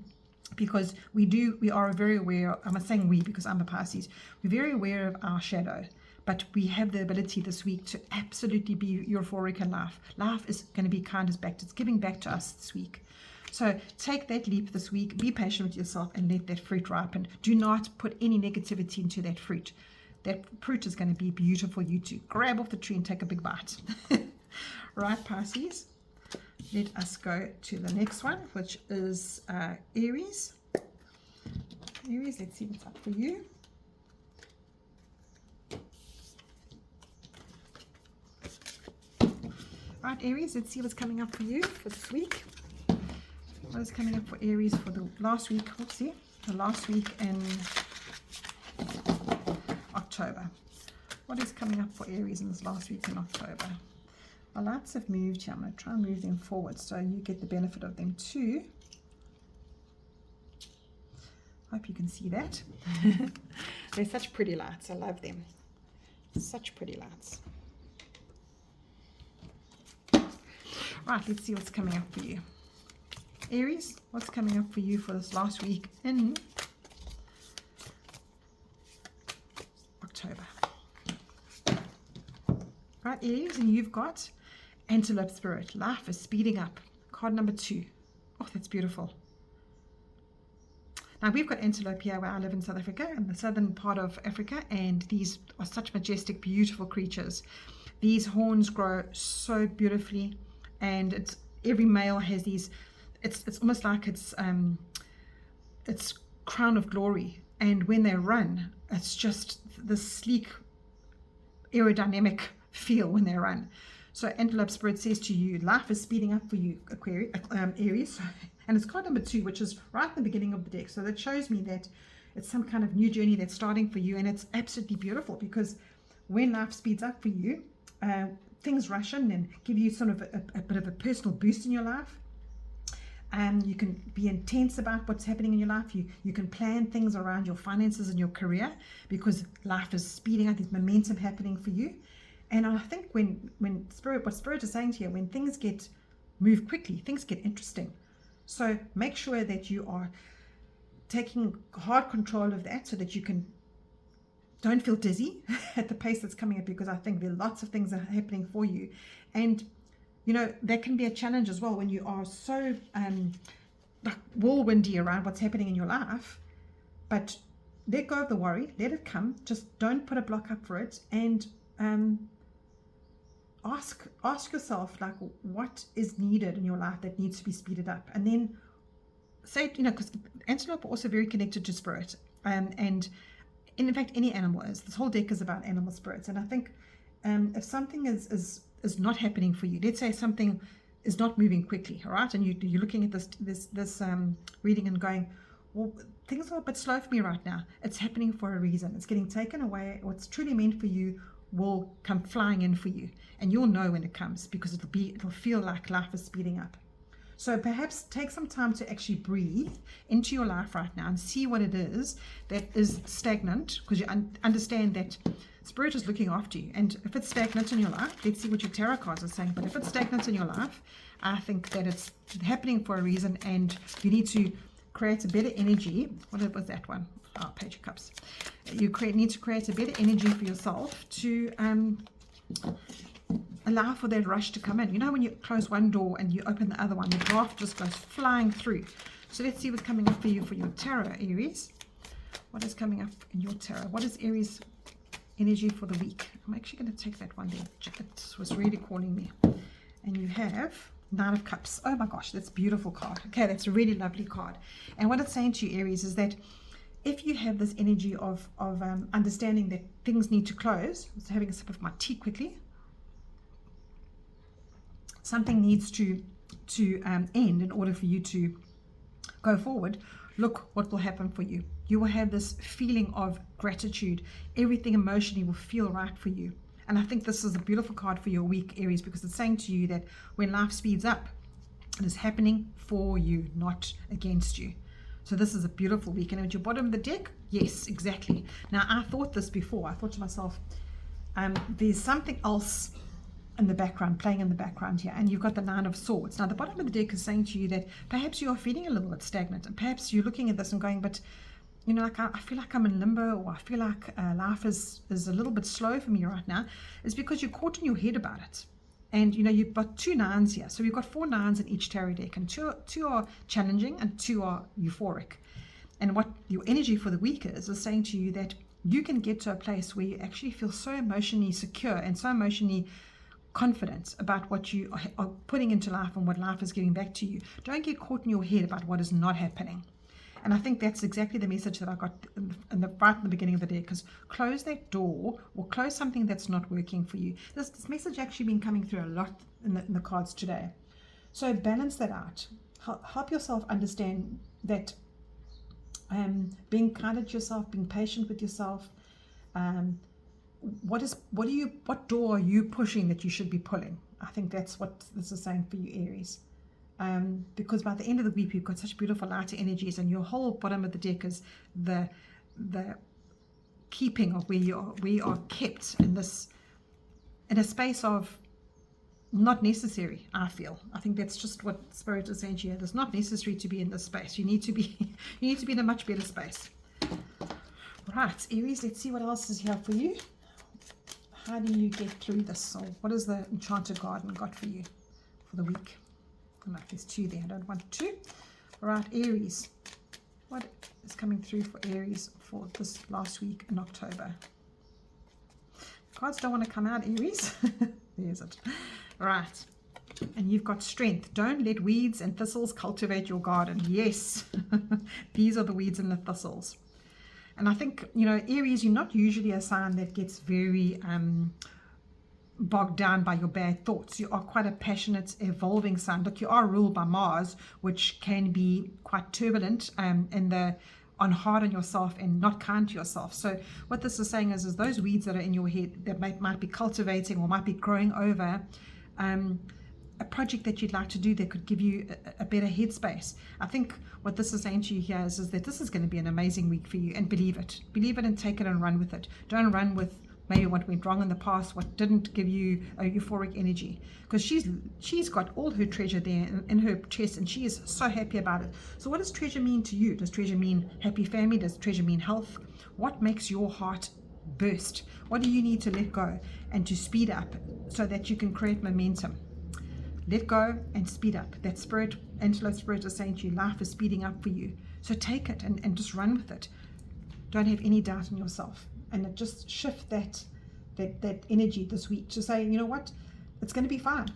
because we are very aware. I'm not saying we, because I'm a Pisces. We're very aware of our shadow, but we have the ability this week to absolutely be euphoric in life. Life is going to be kind as back. It's giving back to us this week. So take that leap this week, be patient with yourself, and let that fruit ripen. Do not put any negativity into that fruit. That fruit is going to be beautiful for you to grab off the tree and take a big bite. Right, Pisces, let us go to the next one, which is Aries. Aries, let's see what's up for you. Right, Aries, let's see what's coming up for you for this week. What is coming up for Aries for the last week? Oopsie, the last week in October. What is coming up for Aries in this last week in October? My lights have moved here. I'm going to try and move them forward so you get the benefit of them too. Hope you can see that. They're such pretty lights. I love them. Such pretty lights. Right, let's see what's coming up for you. Aries, what's coming up for you for this last week in October? Right, Aries, and you've got Antelope Spirit. Life is speeding up. Card number 2. Oh, that's beautiful. Now, we've got antelope here where I live in South Africa, in the southern part of Africa, and these are such majestic, beautiful creatures. These horns grow so beautifully, and every male has these. It's almost like it's crown of glory, and when they run, it's just the sleek, aerodynamic feel when they run. So Antelope Spirit says to you, life is speeding up for you, Aries, and it's card number 2, which is right at the beginning of the deck. So that shows me that it's some kind of new journey that's starting for you, and it's absolutely beautiful, because when life speeds up for you, things rush in and give you sort of a bit of a personal boost in your life. You can be intense about what's happening in your life. You can plan things around your finances and your career, because life is speeding up. There's momentum happening for you. And I think when what Spirit is saying to you, when things move quickly, things get interesting. So make sure that you are taking hard control of that, so that you don't feel dizzy at the pace that's coming up, because I think there are lots of things that are happening for you. And you know, that can be a challenge as well when you are so like whirlwindy around what's happening in your life. But let go of the worry, let it come. Just don't put a block up for it, and ask yourself, like, what is needed in your life that needs to be speeded up, and then say, you know, because antelope are also very connected to spirit, and in fact, any animal is. This whole deck is about animal spirits. And I think if something is not happening for you, let's say something is not moving quickly, all right, and you're looking at this reading and going, well, things are a bit slow for me right now. It's happening for a reason. It's getting taken away. What's truly meant for you will come flying in for you, and you'll know when it comes, because it'll feel like life is speeding up. So perhaps take some time to actually breathe into your life right now and see what it is that is stagnant, because you understand that Spirit is looking after you. And if it's stagnant in your life, let's see what your tarot cards are saying. But if it's stagnant in your life, I think that it's happening for a reason, and you need to create a better energy. What was that one? Oh, Page of Cups. You need to create a better energy for yourself to allow for that rush to come in. You know, when you close one door and you open the other one, the draft just goes flying through. So let's see what's coming up for you for your tarot, Aries. What is coming up in your tarot? What is Aries energy for the week? I'm actually going to take that one there. It was really calling me. And you have Nine of Cups. Oh my gosh, that's a beautiful card. Okay, that's a really lovely card. And what it's saying to you, Aries, is that if you have this energy of understanding that things need to close, I was having a sip of my tea quickly. Something needs to end in order for you to go forward. Look what will happen for you. You will have this feeling of gratitude. Everything emotionally will feel right for you. And I think this is a beautiful card for your week, Aries, because it's saying to you that when life speeds up, it is happening for you, not against you. So this is a beautiful week. And at your bottom of the deck, yes, exactly. Now, I thought this before. I thought to myself, there's something else in the background, playing in the background here, and you've got the Nine of Swords. Now, the bottom of the deck is saying to you that perhaps you are feeling a little bit stagnant, and perhaps you're looking at this and going, but you know, like I feel like I'm in limbo, or I feel like life is a little bit slow for me right now. It's because you're caught in your head about it. And you know, you've got two nines here, so you've got 4 nines in each tarot deck, and two are challenging and 2 are euphoric. And what your energy for the week is saying to you that you can get to a place where you actually feel so emotionally secure and so emotionally confident about what you are putting into life and what life is giving back to you. Don't get caught in your head about what is not happening. And I think that's exactly the message that I got right in the beginning of the day, because close that door or close something that's not working for you. This message actually been coming through a lot in the cards today. So balance that out. Help yourself understand that being kind to yourself, being patient with yourself. What door are you pushing that you should be pulling? I think that's what this is saying for you, Aries. Because by the end of the week, you've got such beautiful lighter energies, and your whole bottom of the deck is the keeping of where you are kept in a space of not necessary. I think that's just what Spirit is saying to you. It's not necessary to be in this space. You need to be in a much better space. Right, Aries, let's see what else is here for you. How do you get through this? Or what is the Enchanted Garden got for you for the week? Oh, there's 2 there. I don't want 2. All right, Aries. What is coming through for Aries for this last week in October? Cards don't want to come out, Aries. There's it. All right. And you've got strength. Don't let weeds and thistles cultivate your garden. Yes. These are the weeds and the thistles. And I think, you know, Aries, you're not usually a sign that gets very bogged down by your bad thoughts. You are quite a passionate, evolving sign. Look, you are ruled by Mars, which can be quite turbulent on hard on yourself and not kind to yourself. So what this is saying is those weeds that are in your head that might be cultivating or might be growing over a project that you'd like to do that could give you a better headspace. I think what this is saying to you here is that this is going to be an amazing week for you, and believe it and take it and run with it. Don't run with maybe what went wrong in the past, what didn't give you a euphoric energy, because she's got all her treasure there in her chest, and she is so happy about it. So what does treasure mean to you? Does treasure mean happy family? Does treasure mean health? What makes your heart burst? What do you need to let go and to speed up so that you can create momentum? Let go and speed up. That spirit, Antelope Spirit, is saying to you, life is speeding up for you. So take it and just run with it. Don't have any doubt in yourself. And just shift that energy this week to say, you know what, it's going to be fine.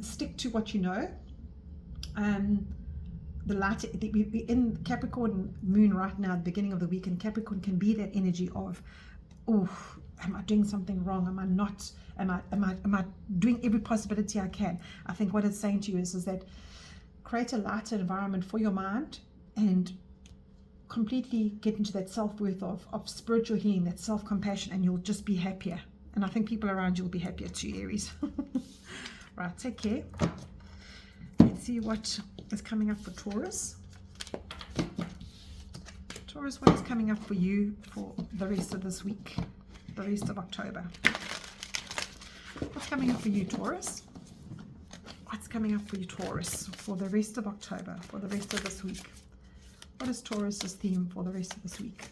Stick to what you know. the light, we're in Capricorn moon right now, at the beginning of the week, and Capricorn can be that energy of, oh, am I doing something wrong? Am I not? Am I doing every possibility I can? I think what it's saying to you is that create a lighter environment for your mind and completely get into that self-worth of spiritual healing, that self-compassion, and you'll just be happier. And I think people around you will be happier too, Aries. Right, take care. Let's see what is coming up for Taurus. Taurus, what is coming up for you for the rest of this week, the rest of October? What's coming up for you, Taurus? What's coming up for you, Taurus, for the rest of October, for the rest of this week? What is Taurus's theme for the rest of this week?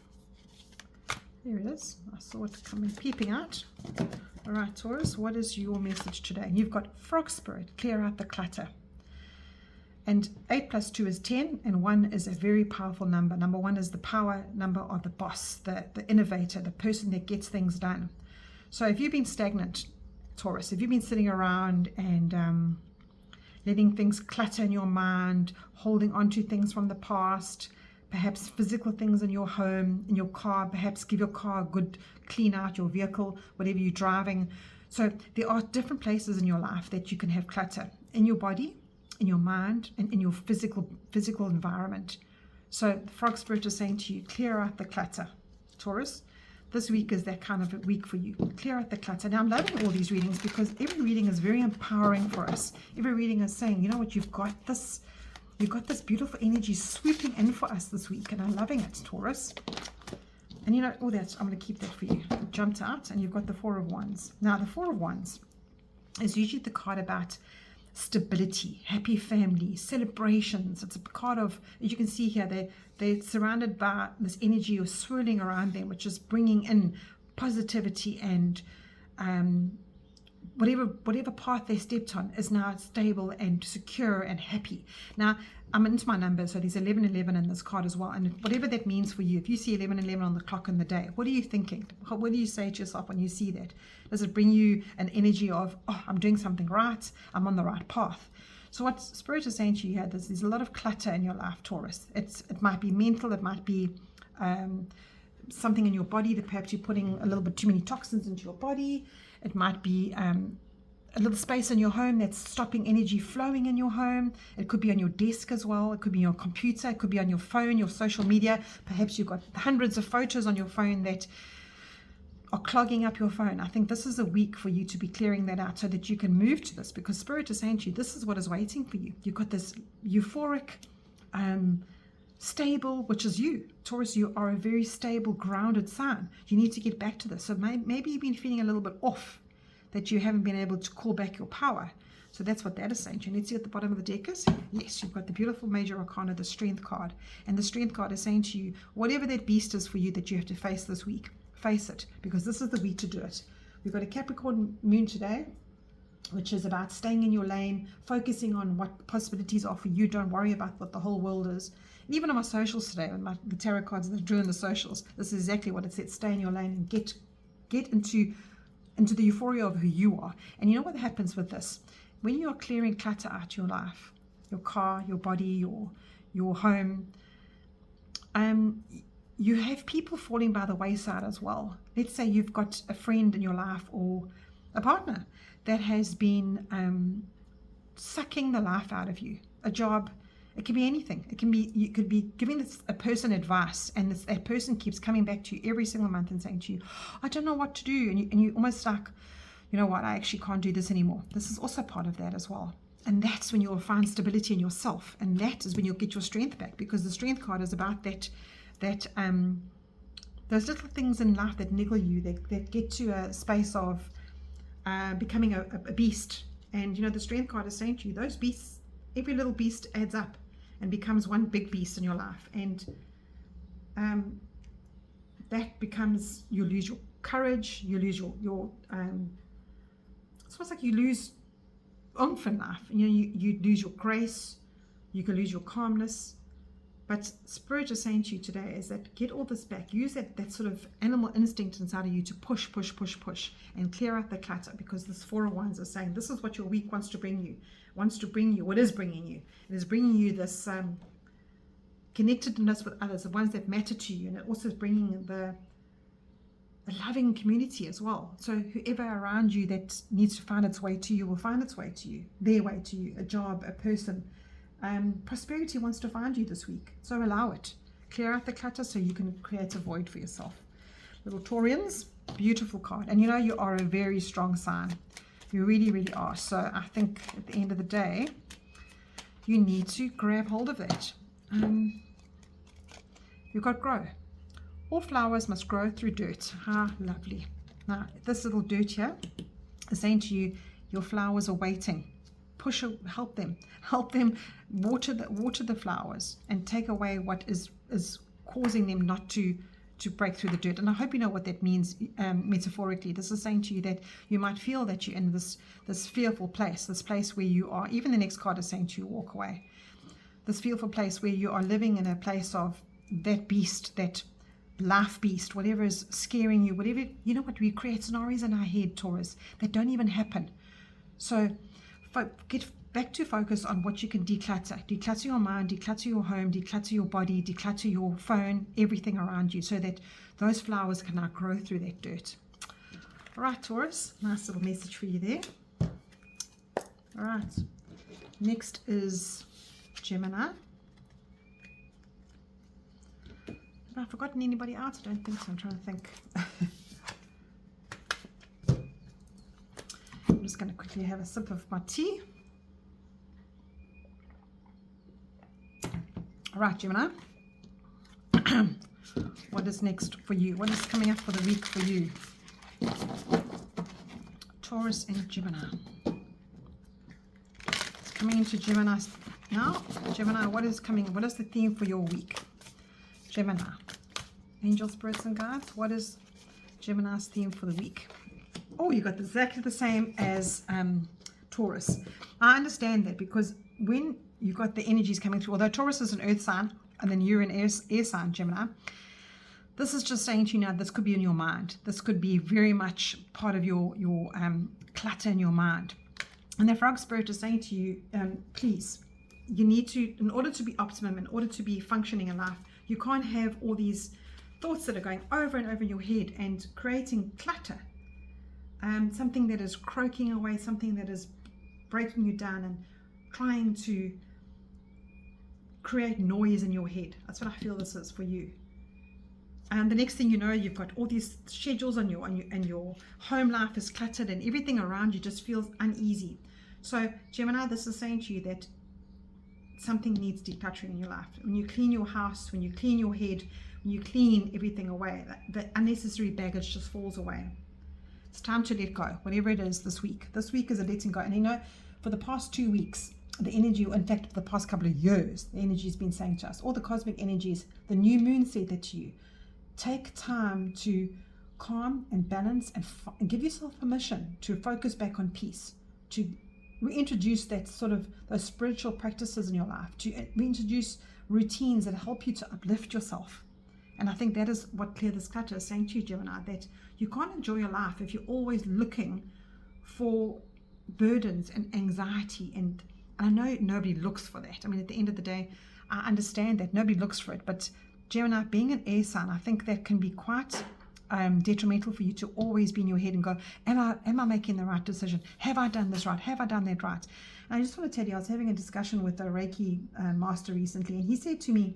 There it is. I saw it coming, peeping out. All right, Taurus, what is your message today? And you've got Frog Spirit, clear out the clutter. And 8 plus 2 is 10, and 1 is a very powerful number. Number 1 is the power number of the boss, the innovator, the person that gets things done. So if you've been stagnant, Taurus, if you've been sitting around and letting things clutter in your mind, holding on to things from the past, perhaps physical things in your home, in your car, perhaps give your car a good clean out, your vehicle, whatever you're driving. So there are different places in your life that you can have clutter, in your body, in your mind, and in your physical environment. So the Frog Spirit is saying to you, clear out the clutter, Taurus. This week is that kind of a week for you. Clear out the clutter. Now, I'm loving all these readings because every reading is very empowering for us. Every reading is saying, you know what, you've got this beautiful energy swooping in for us this week, and I'm loving it, Taurus. And you know, all that, I'm going to keep that for you. It jumped out, and you've got the Four of Wands. Now, the Four of Wands is usually the card about stability, happy family, celebrations. It's a card of, as you can see here, they're surrounded by this energy of swirling around them, which is bringing in positivity, and whatever path they stepped on is now stable and secure and happy. Now, I'm into my numbers, so there's 1111 in this card as well, and whatever that means for you, if you see 1111 on the clock in the day, what are you thinking? What do you say to yourself when you see that? Does it bring you an energy of, oh, I'm doing something right, I'm on the right path? So what Spirit is saying to you here, there's a lot of clutter in your life, Taurus. It might be mental, it might be something in your body that perhaps you're putting a little bit too many toxins into your body. It might be a little space in your home that's stopping energy flowing in your home. It could be on your desk as well. It could be on your computer. It could be on your phone, your social media. Perhaps you've got hundreds of photos on your phone that are clogging up your phone. I think this is a week for you to be clearing that out so that you can move to this, because Spirit is saying to you, this is what is waiting for you. You've got this euphoric, stable, which is you. Taurus, you are a very stable, grounded sign. You need to get back to this. So maybe you've been feeling a little bit off, that you haven't been able to call back your power. So that's what that is saying to you. Let's see at the bottom of the deck is. Yes, you've got the beautiful Major Arcana, the Strength card. And the Strength card is saying to you, whatever that beast is for you that you have to face this week, face it, because this is the week to do it. We've got a Capricorn moon today, which is about staying in your lane, focusing on what possibilities are for you. Don't worry about what the whole world is. And even on my socials today, on the tarot cards that I drew in the socials, this is exactly what it said. Stay in your lane and get into the euphoria of who you are. And you know what happens with this? When you are clearing clutter out your life, your car, your body, your home, you have people falling by the wayside as well. Let's say you've got a friend in your life or a partner that has been sucking the life out of you. A job, it can be anything. You could be giving a person advice, and that person keeps coming back to you every single month and saying to you, I don't know what to do. And you almost like, you know what, I actually can't do this anymore. This is also part of that as well. And that's when you'll find stability in yourself. And that is when you'll get your strength back, because the Strength card is about that those little things in life that niggle you, that get to a space of becoming a beast. And you know, the Strength card is saying to you, those beasts, every little beast adds up and becomes one big beast in your life. And that becomes, you lose your courage, you lose your it's almost like you lose oomph in life. You lose your grace, you can lose your calmness. But Spirit is saying to you today is that get all this back. Use that sort of animal instinct inside of you to push, and clear out the clutter, because this Four of Wands is saying this is what your week wants to bring you. What is bringing you? It is bringing you this connectedness with others, the ones that matter to you, and it also is bringing the loving community as well. So whoever around you that needs to find its way to you will find its way to you, their way to you, a job, a person. Prosperity wants to find you this week, so allow it. Clear out the clutter so you can create a void for yourself. Little Taurians, beautiful card. And you know you are a very strong sign. You really, really are. So I think at the end of the day, you need to grab hold of that. You've got grow. All flowers must grow through dirt. Ah, lovely. Now, this little dirt here is saying to you, your flowers are waiting. Push, help them water the flowers and take away what is causing them not to break through the dirt. And I hope you know what that means metaphorically. This is saying to you that you might feel that you're in this fearful place, this place where you are. Even the next card is saying to you, walk away. This fearful place where you are living in a place of that beast, that life beast, whatever is scaring you, whatever, you know what, we create scenarios in our head, Taurus, that don't even happen. So get back to focus on what you can declutter. Declutter your mind, declutter your home, declutter your body, declutter your phone, everything around you, so that those flowers can now grow through that dirt. All right, Taurus, nice little message for you there. All right, next is Gemini. Have I forgotten anybody else? I don't think so. I'm trying to think. I'm just going to quickly have a sip of my tea. All right, Gemini. What is next for you? What is coming up for the week for you? Taurus and Gemini. It's coming into Gemini now. Gemini, what is coming? What is the theme for your week? Gemini. Angel, spirits, and guides. What is Gemini's theme for the week? Oh, you got exactly the same as Taurus. I understand that, because when you got the energies coming through, although Taurus is an earth sign and then you're an air sign, Gemini, this is just saying to you now, this could be in your mind. This could be very much part of your clutter in your mind. And the frog spirit is saying to you, please, you need to, in order to be optimum, in order to be functioning in life, you can't have all these thoughts that are going over and over in your head and creating clutter. Something that is croaking away, something that is breaking you down and trying to create noise in your head. That's what I feel this is for you. And the next thing you know, you've got all these schedules on your home life is cluttered, and everything around you just feels uneasy. So Gemini, this is saying to you that something needs decluttering in your life. When you clean your house, when you clean your head, when you clean everything away, the unnecessary baggage just falls away. It's time to let go, whatever it is this week. This week is a letting go. And you know, for the past 2 weeks, the energy, in fact, for the past couple of years, the energy has been saying to us, all the cosmic energies, the new moon said that to you. Take time to calm and balance and give yourself permission to focus back on peace, to reintroduce that sort of those spiritual practices in your life, to reintroduce routines that help you to uplift yourself. And I think that is what Clear This Clutter is saying to you, Gemini, that you can't enjoy your life if you're always looking for burdens and anxiety. And I know nobody looks for that. I mean, at the end of the day, I understand that nobody looks for it. But Gemini, being an air sign, I think that can be quite detrimental for you to always be in your head and go, am I making the right decision? Have I done this right? Have I done that right? And I just want to tell you, I was having a discussion with a Reiki master recently, and he said to me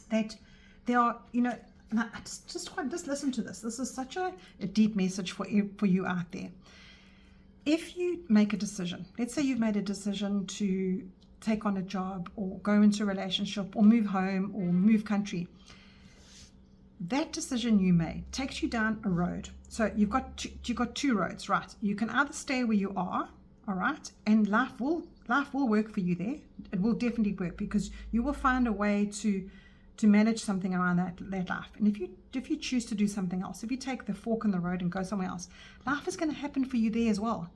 that there are, you know, and I just listen to this. This is such a deep message for you out there. If you make a decision, let's say you've made a decision to take on a job or go into a relationship or move home or move country, that decision you made takes you down a road. So you've got two roads, right? You can either stay where you are, all right, and life will work for you there. It will definitely work, because you will find a way to manage something around that life. And if you choose to do something else, if you take the fork in the road and go somewhere else, life is going to happen for you there as well.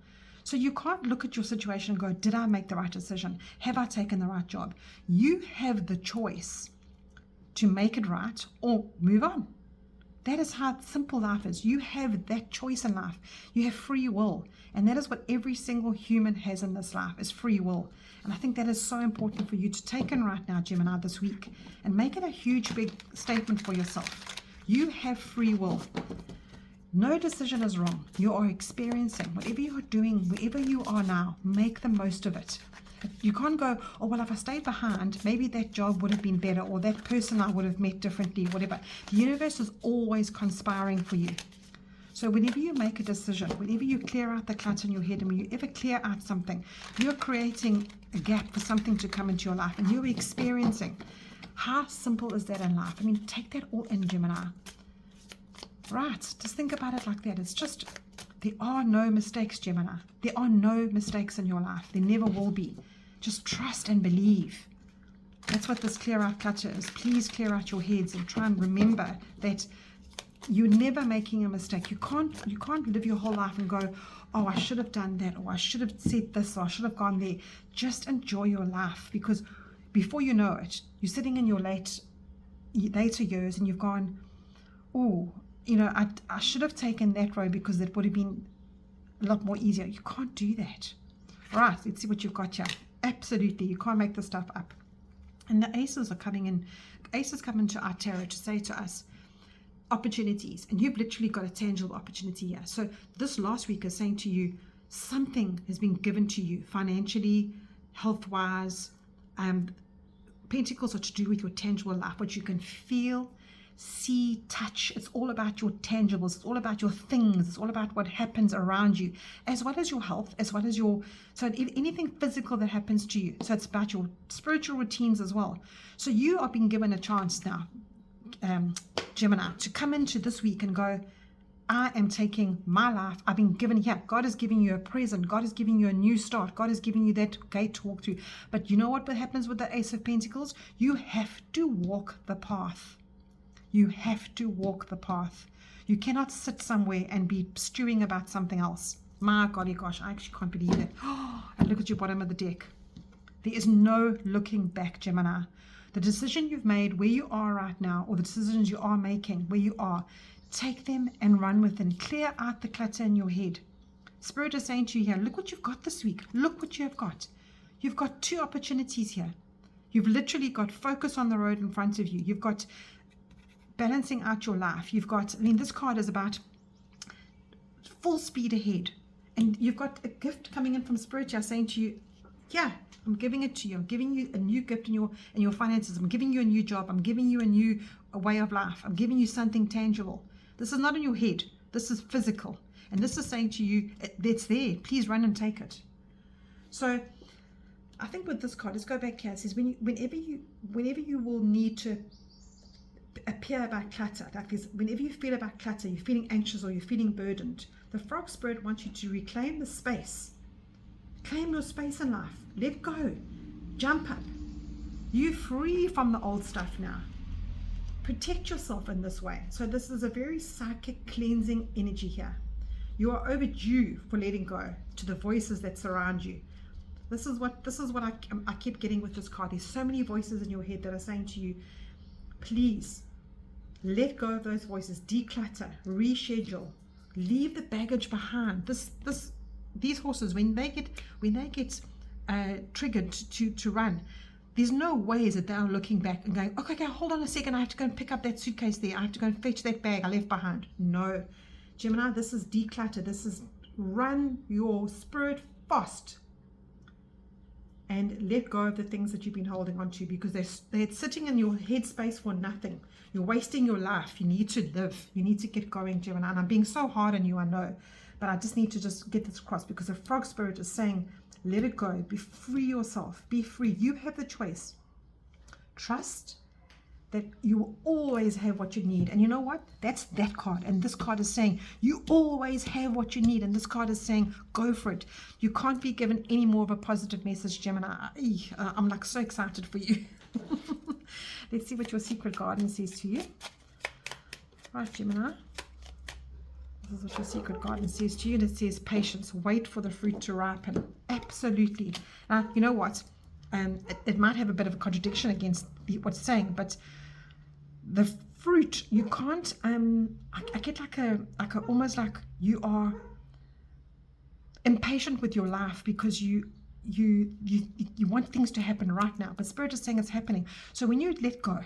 So you can't look at your situation and go, did I make the right decision? Have I taken the right job? You have the choice to make it right or move on. That is how simple life is. You have that choice in life. You have free will. And that is what every single human has in this life, is free will. And I think that is so important for you to take in right now, Gemini, this week. And make it a huge, big statement for yourself. You have free will. No decision is wrong. You are experiencing whatever you are doing, wherever you are now, make the most of it. You can't go, oh, well, if I stayed behind, maybe that job would have been better, or that person I would have met differently, whatever. The universe is always conspiring for you. So whenever you make a decision, whenever you clear out the clutter in your head, and when you ever clear out something, you're creating a gap for something to come into your life, and you're experiencing. How simple is that in life? I mean, take that all in, Gemini. Right, just think about it like that. It's just, there are no mistakes, Gemini. There are no mistakes in your life. There never will be. Just trust and believe. That's what this clear out clutter is. Please clear out your heads and try and remember that you're never making a mistake. You can't live your whole life and go, oh, I should have done that, or I should have said this, or I should have gone there. Just enjoy your life, because before you know it, you're sitting in your later years and you've gone, oh, you know, I should have taken that road because it would have been a lot more easier. You can't do that. Right, let's see what you've got here. Absolutely, you can't make this stuff up. And the aces are coming in. Aces come into our tarot to say to us, opportunities. And you've literally got a tangible opportunity here. So this last week is saying to you, something has been given to you financially, health-wise. Pentacles are to do with your tangible life, what you can feel, see, touch. It's all about your tangibles. It's all about your things. It's all about what happens around you, as well as your health, as well as so anything physical that happens to you. So it's about your spiritual routines as well. So you are being given a chance now, Gemini, to come into this week and go, I am taking my life. I've been given here. God is giving you a present. God is giving you a new start. God is giving you that gate to walk through. But you know what happens with the Ace of Pentacles? You have to walk the path. You have to walk the path. You cannot sit somewhere and be stewing about something else. My golly gosh, I actually can't believe it. Oh, and look at your bottom of the deck. There is no looking back, Gemini. The decision you've made where you are right now, or the decisions you are making where you are, take them and run with them. Clear out the clutter in your head. Spirit is saying to you here, look what you've got this week. Look what you have got. You've got two opportunities here. You've literally got focus on the road in front of you. You've got balancing out your life. You've got, I mean, this card is about full speed ahead. And you've got a gift coming in from Spirit here saying to you, yeah, I'm giving it to you. I'm giving you a new gift in your finances. I'm giving you a new job. I'm giving you a new way of life. I'm giving you something tangible. This is not in your head. This is physical. And this is saying to you, it's there. Please run and take it. So I think with this card, let's go back here. It says, whenever you will need to appear about clutter, like this, whenever you feel about clutter, you're feeling anxious or you're feeling burdened, the frog spirit wants you to reclaim the space. Claim your space in life. Let go. Jump up. You're free from the old stuff now. Protect yourself in this way. So this is a very psychic cleansing energy here. You are overdue for letting go to the voices that surround you. This is what I keep getting with this card. There's so many voices in your head that are saying to you, please let go of those voices. Declutter, reschedule, leave the baggage behind. These horses, when they get triggered to run, there's no ways that they're looking back and going, okay, hold on a second, I have to go and pick up that suitcase there, I have to go and fetch that bag I left behind. No, Gemini, this is declutter. This is run your spirit fast and let go of the things that you've been holding on to, because they're sitting in your headspace for nothing. You're wasting your life. You need to live. You need to get going, Gemini. And I'm being so hard on you, I know, but I just need to just get this across, because the frog spirit is saying, let it go. Be free yourself. Be free. You have the choice. Trust that you will always have what you need. And you know what? That's that card. And this card is saying you always have what you need. And this card is saying go for it. You can't be given any more of a positive message, Gemini. I'm like so excited for you. Let's see what your secret garden says to you. Right, Gemini. This is what your secret garden says to you. And it says patience. Wait for the fruit to ripen. Absolutely. Now, you know what? It might have a bit of a contradiction against what's saying, but the fruit, you can't, I get like a almost like you are impatient with your life because you want things to happen right now, but Spirit is saying it's happening. So when you let go,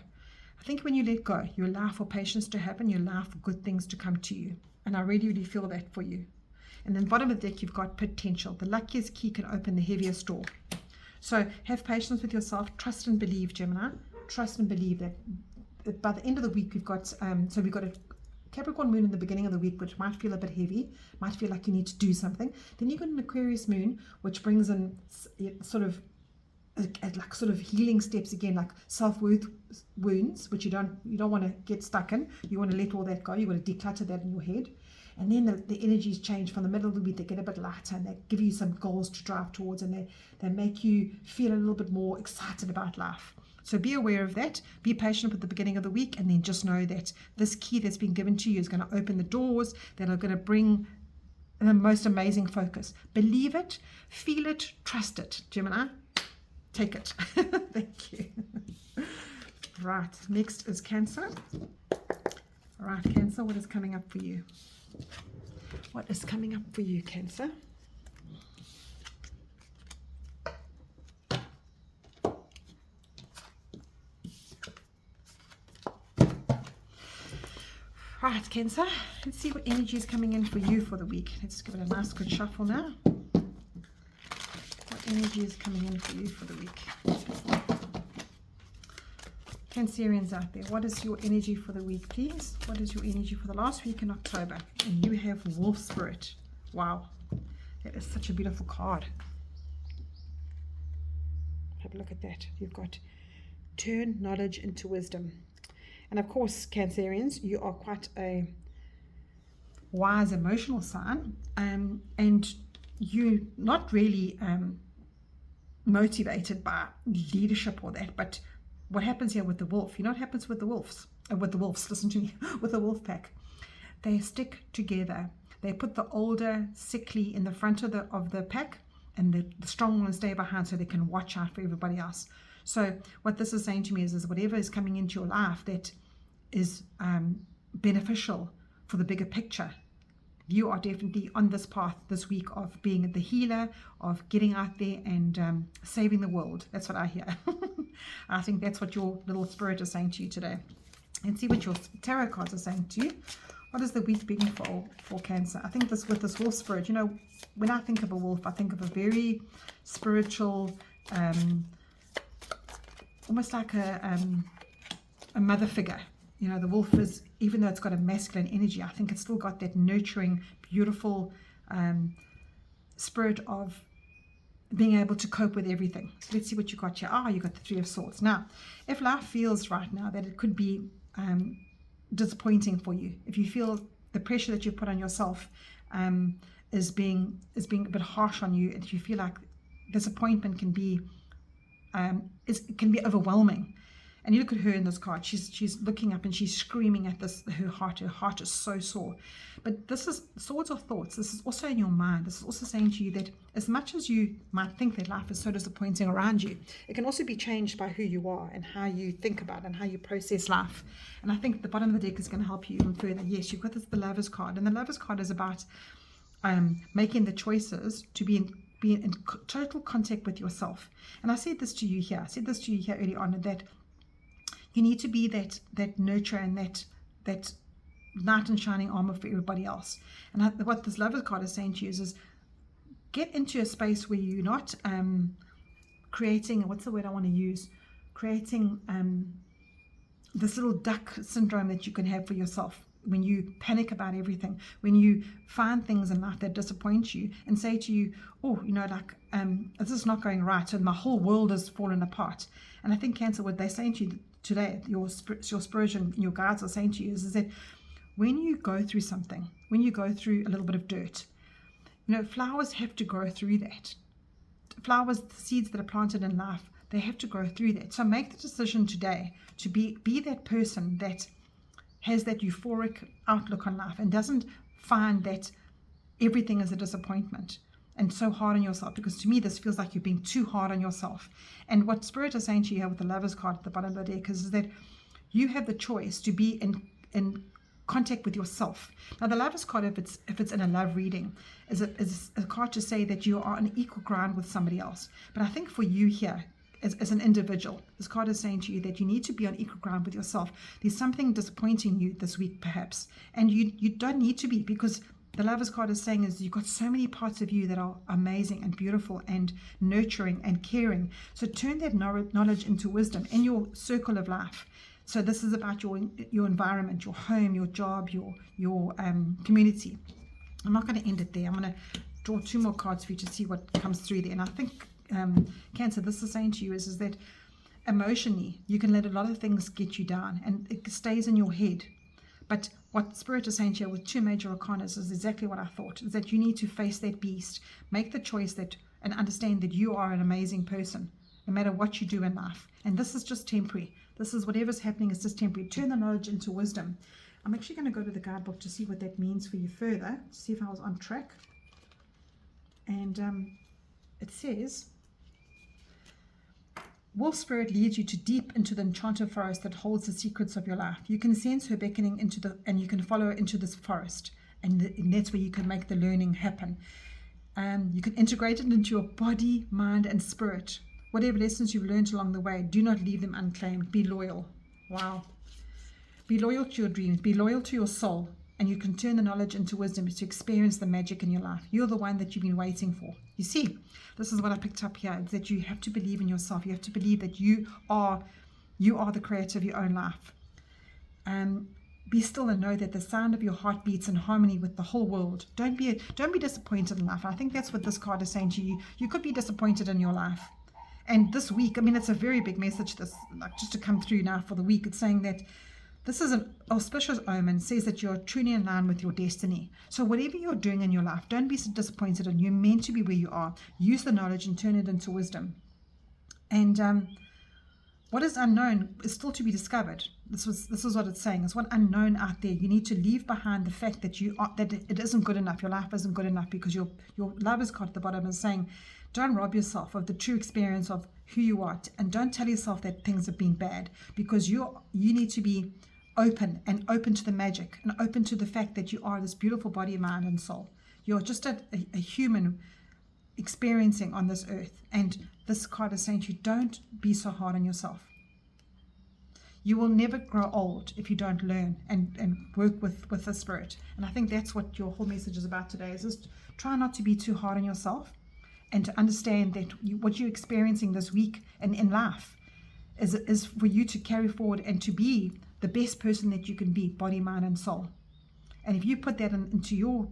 I think when you let go, you allow for patience to happen, you allow for good things to come to you. And I really, really feel that for you. And then bottom of the deck, you've got potential. The luckiest key can open the heaviest door. So have patience with yourself. Trust and believe, Gemini. Trust and believe that by the end of the week, we've got a Capricorn moon in the beginning of the week, which might feel a bit heavy, might feel like you need to do something. Then you've got an Aquarius moon, which brings in sort of healing steps again, like self-worth wounds, which you don't want to get stuck in. You want to let all that go. You want to declutter that in your head. And then the energies change from the middle of the week. They get a bit lighter and they give you some goals to drive towards, and they make you feel a little bit more excited about life. So be aware of that. Be patient with the beginning of the week, and then just know that this key that's been given to you is going to open the doors that are going to bring the most amazing focus. Believe it, feel it, trust it, Gemini. Take it. Thank you. Right, next is Cancer. All right, Cancer, what is coming up for you? What is coming up for you, Cancer? Right, Cancer, let's see what energy is coming in for you for the week. Let's give it a nice good shuffle now. What energy is coming in for you for the week? Cancerians out there, what is your energy for the week, please? What is your energy for the last week in October? And you have Wolf Spirit. Wow, that is such a beautiful card. Have a look at that. You've got turn knowledge into wisdom. And of course, Cancerians, you are quite a wise emotional sign, and you're not really motivated by leadership or that, but what happens here with the wolf, you know what happens with the wolves, listen to me, with the wolf pack, they stick together. They put the older, sickly in the front of the pack, and the strong ones stay behind so they can watch out for everybody else. So what this is saying to me is whatever is coming into your life that is beneficial for the bigger picture, you are definitely on this path this week of being the healer, of getting out there and saving the world. That's what I hear. I think that's what your little spirit is saying to you today. And see what your tarot cards are saying to you. What is the week being for Cancer? I think with this wolf spirit, you know, when I think of a wolf, I think of a very spiritual, almost like a mother figure. You know, the wolf is, even though it's got a masculine energy, I think it's still got that nurturing, beautiful spirit of being able to cope with everything. So let's see what you got here. You got the Three of Swords. Now, if life feels right now that it could be disappointing for you, if you feel the pressure that you put on yourself is being a bit harsh on you, and if you feel like disappointment can be overwhelming. And you look at her in this card, she's looking up and she's screaming at this, her heart is so sore. But this is, swords are thoughts. This is also in your mind. This is also saying to you that as much as you might think that life is so disappointing around you, it can also be changed by who you are and how you think about it and how you process life. And I think the bottom of the deck is going to help you even further. Yes, you've got the Lover's card, and the Lover's card is about making the choices to be in total contact with yourself. And I said this to you here. Early on, that you need to be that nurture and that knight in shining armor for everybody else. And what this Lover's card is saying to you is get into a space where you're not creating, what's the word I want to use? Creating this little duck syndrome that you can have for yourself when you panic about everything, when you find things in life that disappoint you and say to you, this is not going right, so my whole world has fallen apart. And I think Cancer, what they're saying to you today, your spirit and your guides are saying to you is that when you go through something, when you go through a little bit of dirt, you know, flowers have to grow through that. Flowers, the seeds that are planted in life, they have to grow through that. So make the decision today to be that person that has that euphoric outlook on life and doesn't find that everything is a disappointment and so hard on yourself, because to me this feels like you're being too hard on yourself. And what Spirit is saying to you here with the Lover's card at the bottom of the deck is that You have the choice to be in contact with yourself. Now, the Lovers card, if it's in a love reading, is a card to say that you are on equal ground with somebody else. But I think for you here, as an individual, this card is saying to you that you need to be on equal ground with yourself. There's something disappointing you this week, perhaps, and you don't need to be, because the Lovers card is saying is you've got so many parts of you that are amazing and beautiful and nurturing and caring. So turn that knowledge into wisdom in your circle of life. So this is about your environment, your home, your job, your community. I'm not going to end it there. I'm going to draw 2 more cards for you to see what comes through there. And I think, Cancer, this is saying to you is that emotionally, you can let a lot of things get you down and it stays in your head. But what Spirit is saying to you with 2 major arcanas is exactly what I thought, is that you need to face that beast, make the choice and understand that you are an amazing person, no matter what you do in life. And this is just temporary. This is whatever's happening is just temporary. Turn the knowledge into wisdom. I'm actually going to go to the guidebook to see what that means for you further, to see if I was on track. And it says, Wolf Spirit leads you to deep into the enchanted forest that holds the secrets of your life. You can sense her beckoning and you can follow her into this forest. And that's where you can make the learning happen. You can integrate it into your body, mind, and spirit. Whatever lessons you've learned along the way, do not leave them unclaimed. Be loyal. Wow. Be loyal to your dreams. Be loyal to your soul. And you can turn the knowledge into wisdom to experience the magic in your life. You're the one that you've been waiting for. You see, this is what I picked up here. It's that you have to believe in yourself. You have to believe that you are the creator of your own life. Be still and know that the sound of your heart beats in harmony with the whole world. Don't be disappointed in life. I think that's what this card is saying to you. You could be disappointed in your life. And this week, I mean, it's a very big message, this, like, just to come through now for the week. It's saying that this is an auspicious omen, says that you're truly in line with your destiny. So whatever you're doing in your life, don't be so disappointed, and you're meant to be where you are. Use the knowledge and turn it into wisdom. And what is unknown is still to be discovered. This is what it's saying. It's what unknown out there. You need to leave behind the fact that that it isn't good enough. Your life isn't good enough, because your Lover's card at the bottom is saying, don't rob yourself of the true experience of who you are, and don't tell yourself that things have been bad, because you need to be open to the magic, and open to the fact that you are this beautiful body, mind, and soul. You're just a human experiencing on this earth. And this card is saying to you, don't be so hard on yourself. You will never grow old if you don't learn and work with the Spirit. And I think that's what your whole message is about today, is just try not to be too hard on yourself, and to understand that what you're experiencing this week and in life is for you to carry forward and to be the best person that you can be, body, mind, and soul. And if you put that into your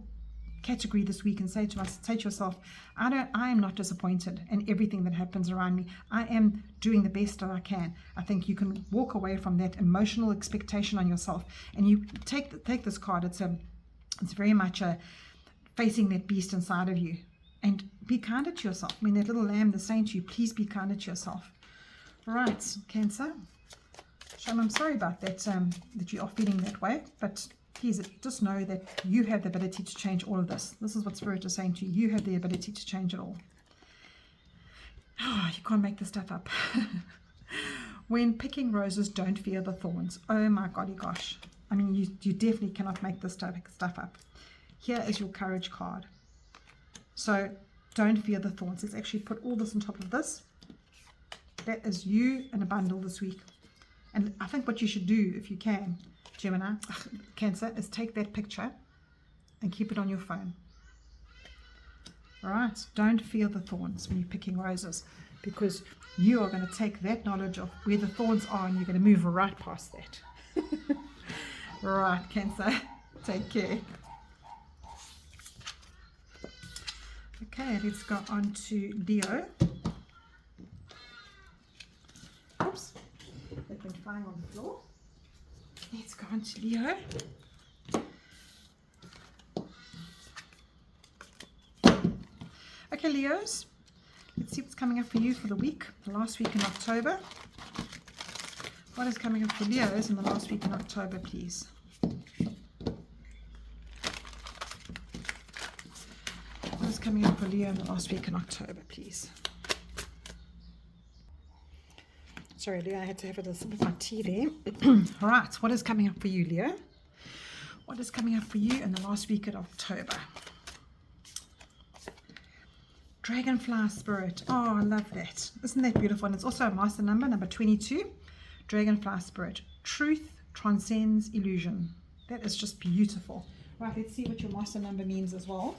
category this week and say to yourself, I am not disappointed in everything that happens around me. I am doing the best that I can. I think you can walk away from that emotional expectation on yourself, and you take this card. It's very much facing that beast inside of you. And be kinder to yourself. I mean, that little lamb that's saying to you, please be kinder to yourself. All right, Cancer. Shame, I'm sorry about that, that you are feeling that way. But please just know that you have the ability to change all of this. This is what Spirit is saying to you. You have the ability to change it all. Oh, you can't make this stuff up. When picking roses, don't fear the thorns. Oh my golly gosh. I mean, you definitely cannot make this stuff up. Here is your courage card. So don't fear the thorns. Let's actually put all this on top of this. That is you in a bundle this week. And I think what you should do, if you can, Gemini, Cancer, is take that picture and keep it on your phone. All right, don't fear the thorns when you're picking roses, because you are going to take that knowledge of where the thorns are and you're going to move right past that. Right, Cancer, take care. Okay, let's go on to Leo. Oops, they've been flying on the floor. Let's go on to Leo. Okay, Leos, let's see what's coming up for you for the week, the last week in October. What is coming up for Leos in the last week in October, please? What is coming up for Leo in the last week in October, please? Sorry, Leo, I had to have a sip of my tea there. All right, what is coming up for you, Leo? What is coming up for you in the last week of October? Dragonfly Spirit. Oh, I love that. Isn't that beautiful? And it's also a master number, number 22. Dragonfly Spirit. Truth transcends illusion. That is just beautiful. Right, let's see what your master number means as well.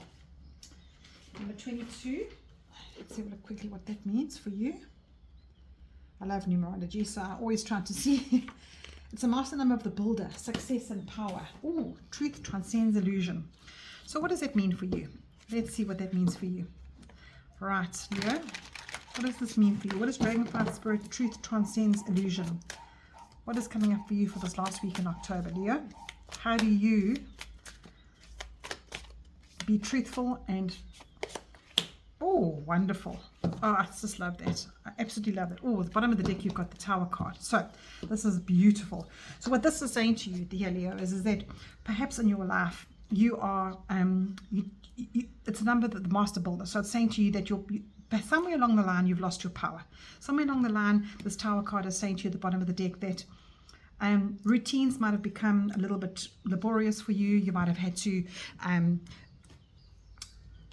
Number 22. Let's see quickly what that means for you. I love numerology, so I always try to see. It's a master number of the builder, success and power. Oh, truth transcends illusion. So what does that mean for you? Let's see what that means for you. Right, Leo, what does this mean for you? What is Dragonfly Spirit? Truth transcends illusion. What is coming up for you for this last week in October, Leo? How do you be truthful and... Oh, wonderful. Oh, I just love that. I absolutely love it. Oh, at the bottom of the deck, you've got the Tower card. So this is beautiful. So what this is saying to you, dear Leo, is that perhaps in your life, you are, it's a number that the master builder. So it's saying to you that somewhere along the line, you've lost your power. Somewhere along the line, this Tower card is saying to you at the bottom of the deck that routines might have become a little bit laborious for you. You might have had to...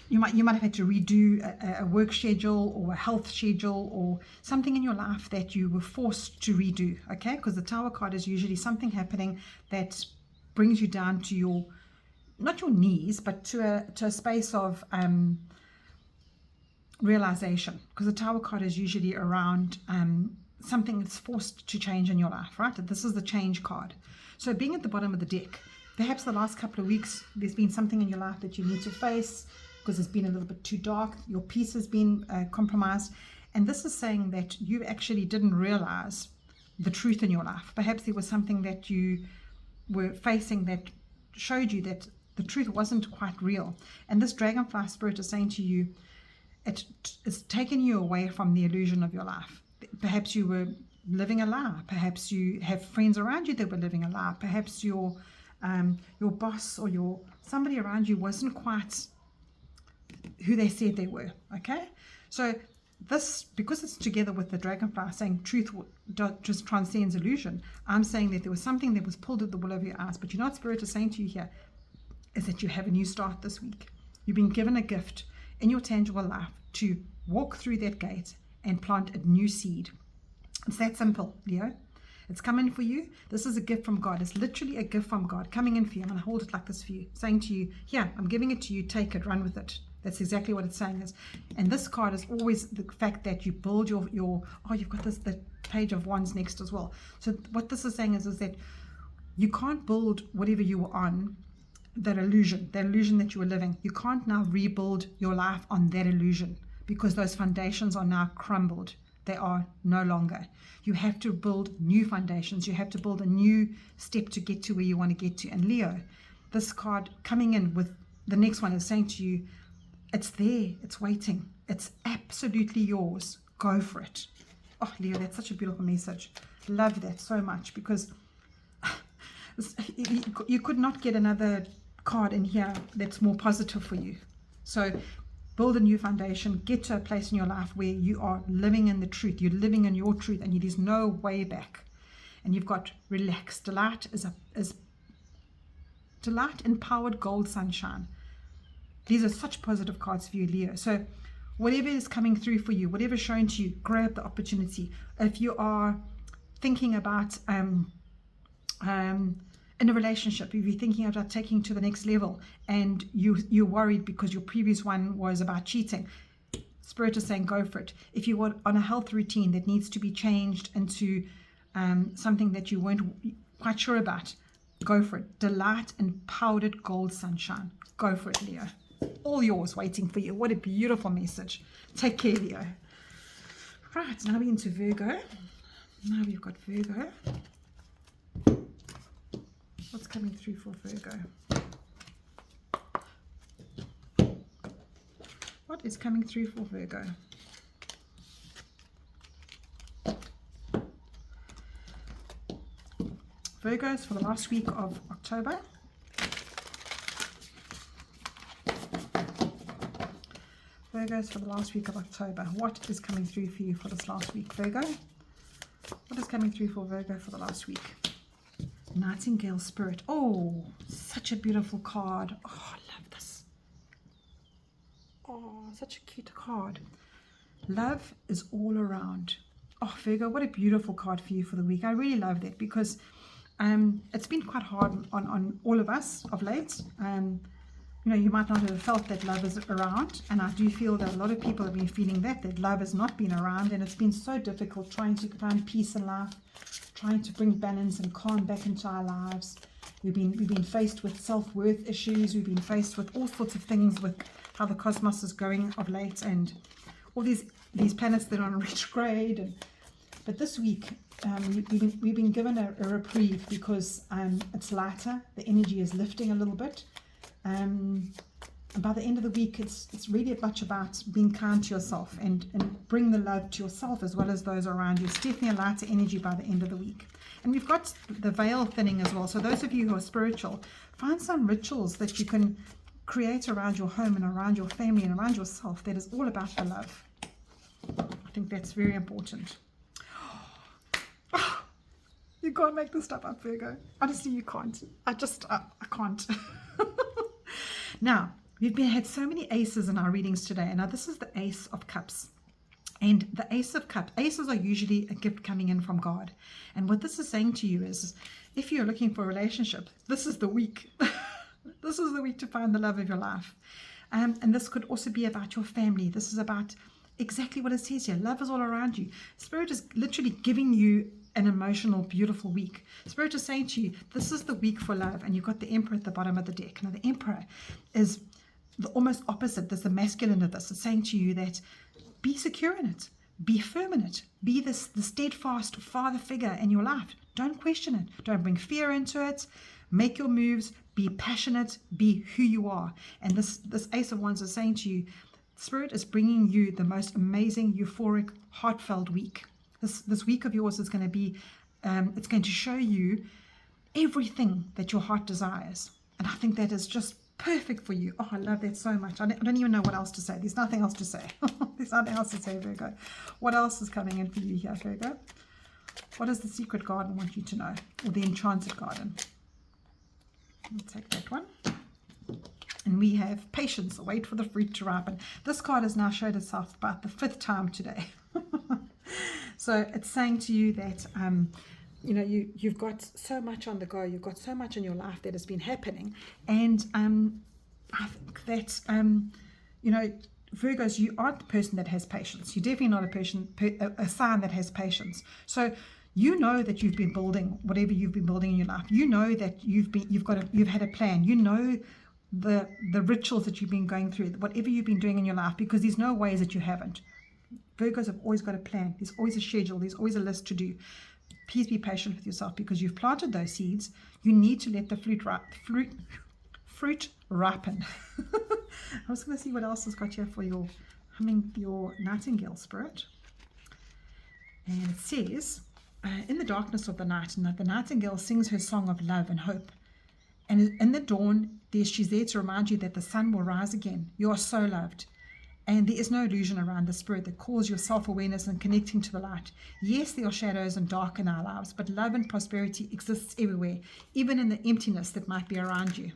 You might have had to redo a work schedule or a health schedule or something in your life that you were forced to redo, okay? Because the Tower card is usually something happening that brings you down to your, not your knees, but to a space of realization. Because the Tower card is usually around something that's forced to change in your life, right? This is the change card. So being at the bottom of the deck, perhaps the last couple of weeks, there's been something in your life that you need to face, because it's been a little bit too dark, your peace has been compromised, and this is saying that you actually didn't realize the truth in your life. Perhaps there was something that you were facing that showed you that the truth wasn't quite real, and this Dragonfly Spirit is saying to you, it's taken you away from the illusion of your life. Perhaps you were living a lie, perhaps you have friends around you that were living a lie, perhaps your boss or somebody around you wasn't quite who they said they were, okay? So this, because it's together with the Dragonfly saying truth just transcends illusion, I'm saying that there was something that was pulled at the wool over your eyes. But you know what Spirit is saying to you here is that you have a new start this week. You've been given a gift in your tangible life to walk through that gate and plant a new seed. It's that simple, Leo. It's coming for you. This is a gift from God. It's literally a gift from God coming in for you. I'm going to hold it like this for you, saying to you, here, I'm giving it to you, take it, run with it. That's exactly what it's saying is. And this card is always the fact that you build your oh, you've got the Page of Wands next as well. So what this is saying is that you can't build whatever you were on, that illusion that you were living. You can't now rebuild your life on that illusion because those foundations are now crumbled. They are no longer. You have to build new foundations. You have to build a new step to get to where you want to get to. And Leo, this card coming in with the next one is saying to you, it's there, it's waiting, it's absolutely yours. Go for it. Oh, Leo, that's such a beautiful message. Love that so much, because you could not get another card in here that's more positive for you. So build a new foundation, get to a place in your life where you are living in the truth, you're living in your truth, and there's no way back. And you've got relaxed. Delight is delight, empowered gold sunshine. These are such positive cards for you, Leo. So whatever is coming through for you, whatever's shown to you, grab the opportunity. If you are thinking about in a relationship, if you're thinking about taking to the next level and you're worried because your previous one was about cheating, Spirit is saying go for it. If you are on a health routine that needs to be changed into something that you weren't quite sure about, go for it. Delight and powdered gold sunshine. Go for it, Leo. All yours waiting for you. What a beautiful message. Take care, Leo. Right, now we're into Virgo. Now we've got Virgo. What's coming through for Virgo? What is coming through for Virgo? Virgos for the last week of October. Virgos for the last week of October. What is coming through for you for this last week, Virgo? What is coming through for Virgo for the last week? Nightingale Spirit. Oh, such a beautiful card. Oh, I love this. Oh, such a cute card. Love is all around. Oh, Virgo, what a beautiful card for you for the week. I really love that because it's been quite hard on all of us of late. You know, you might not have felt that love is around, and I do feel that a lot of people have been feeling that love has not been around, and it's been so difficult trying to find peace in life, trying to bring balance and calm back into our lives. We've been faced with self-worth issues. We've been faced with all sorts of things with how the cosmos is going of late, and all these planets that are on retrograde. But this week, we've been given a reprieve because it's lighter. The energy is lifting a little bit. And by the end of the week, it's really much about being kind to yourself and bring the love to yourself as well as those around you. It's definitely a lighter energy by the end of the week. And we've got the veil thinning as well. So those of you who are spiritual, find some rituals that you can create around your home and around your family and around yourself that is all about the love. I think that's very important. You can't make this stuff up, Virgo. Honestly, you can't. I can't. Now, we've had so many aces in our readings today. Now, this is the Ace of Cups. And the Ace of Cups, aces are usually a gift coming in from God. And what this is saying to you is, if you're looking for a relationship, this is the week. This is the week to find the love of your life. And this could also be about your family. This is about exactly what it says here. Love is all around you. Spirit is literally giving you an emotional, beautiful week. Spirit is saying to you, this is the week for love. And you've got the Emperor at the bottom of the deck. Now, the Emperor is the almost opposite. There's the masculine of this. It's saying to you that be secure in it. Be firm in it. Be the steadfast father figure in your life. Don't question it. Don't bring fear into it. Make your moves. Be passionate. Be who you are. And this Ace of Wands is saying to you, Spirit is bringing you the most amazing, euphoric, heartfelt week. This week of yours is going to be, it's going to show you everything that your heart desires. And I think that is just perfect for you. Oh, I love that so much. I don't even know what else to say. There's nothing else to say. There's nothing else to say, Virgo. What else is coming in for you here, Virgo? What does the secret garden want you to know? Or the enchanted garden? We'll take that one. And we have patience. Wait for the fruit to ripen. This card has now showed itself about the 5th time today. So it's saying to you that, you know, you've got so much on the go. You've got so much in your life that has been happening. And I think that, you know, Virgos, you aren't the person that has patience. You're definitely not a sign that has patience. So you know that you've been building whatever you've been building in your life. You know that you've had a plan. You know the rituals that you've been going through, whatever you've been doing in your life, because there's no ways that you haven't. Virgos have always got a plan. There's always a schedule. There's always a list to do. Please be patient with yourself because you've planted those seeds. You need to let the fruit ripen. I was going to see what else has got here for your nightingale spirit. And it says, in the darkness of the night, the nightingale sings her song of love and hope. And in the dawn, she's there to remind you that the sun will rise again. You are so loved. And there is no illusion around the spirit that calls your self-awareness and connecting to the light. Yes, there are shadows and dark in our lives, but love and prosperity exists everywhere, even in the emptiness that might be around you.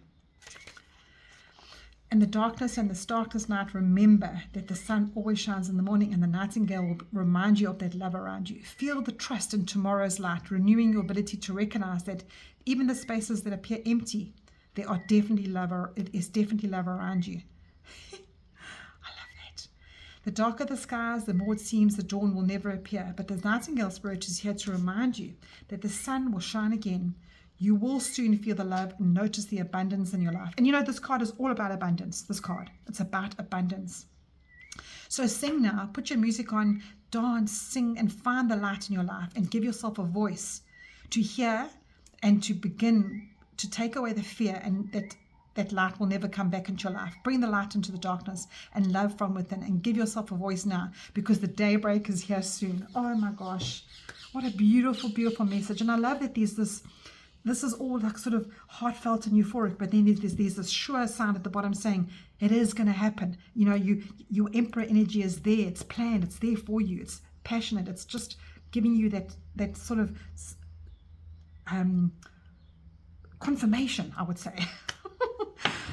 In the darkness and the starkest night, remember that the sun always shines in the morning, and the nightingale will remind you of that love around you. Feel the trust in tomorrow's light, renewing your ability to recognize that even the spaces that appear empty, it is definitely love around you. The darker the skies, the more it seems the dawn will never appear. But the nightingale spirit is here to remind you that the sun will shine again. You will soon feel the love and notice the abundance in your life. And you know, this card is all about abundance, this card. It's about abundance. So sing now, put your music on, dance, sing, and find the light in your life and give yourself a voice to hear and to begin to take away the fear, and that light will never come back into your life. Bring the light into the darkness and love from within, and give yourself a voice now, because the daybreak is here soon. Oh my gosh, what a beautiful, beautiful message. And I love that there's this is all like sort of heartfelt and euphoric, but then there's this sure sound at the bottom saying it is going to happen. You know, your emperor energy is there. It's planned. It's there for you. It's passionate. It's just giving you that sort of confirmation, I would say.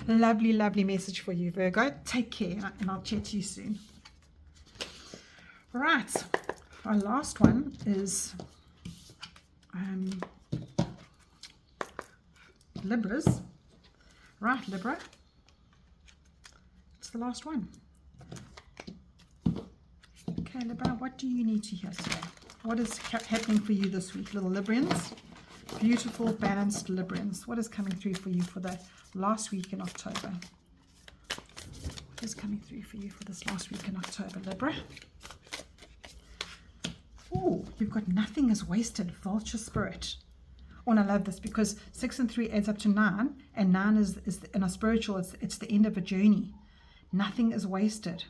Lovely, lovely message for you, Virgo. Take care, and I'll chat to you soon. Right, our last one is Libras. Right, Libra. It's the last one. Okay, Libra, what do you need to hear today? What is happening for you this week, little Librians? Beautiful, balanced Librians. What is coming through for you for the last week in October? What is coming through for you for this last week in October, Libra? Oh, you've got nothing is wasted, vulture spirit. Oh, and I love this because 6 and 3 adds up to 9, and 9 is in a spiritual, it's the end of a journey. Nothing is wasted.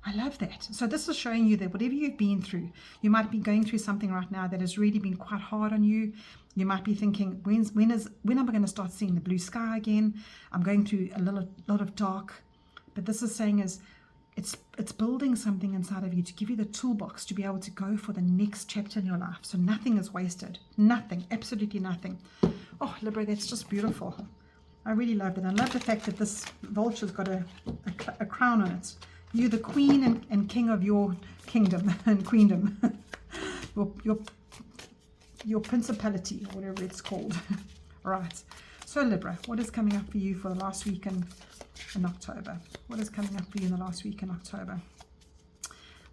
I love that. So this is showing you that whatever you've been through, you might be going through something right now that has really been quite hard on you. You might be thinking, when am I going to start seeing the blue sky again? I'm going through a lot of dark. But this is saying is, it's building something inside of you to give you the toolbox to be able to go for the next chapter in your life. So nothing is wasted. Nothing. Absolutely nothing. Oh, Libra, that's just beautiful. I really love it. I love the fact that this vulture's got a crown on it. You're the queen and king of your kingdom and queendom. your principality, or whatever it's called. Right. So Libra, what is coming up for you for the last week in October? What is coming up for you in the last week in October?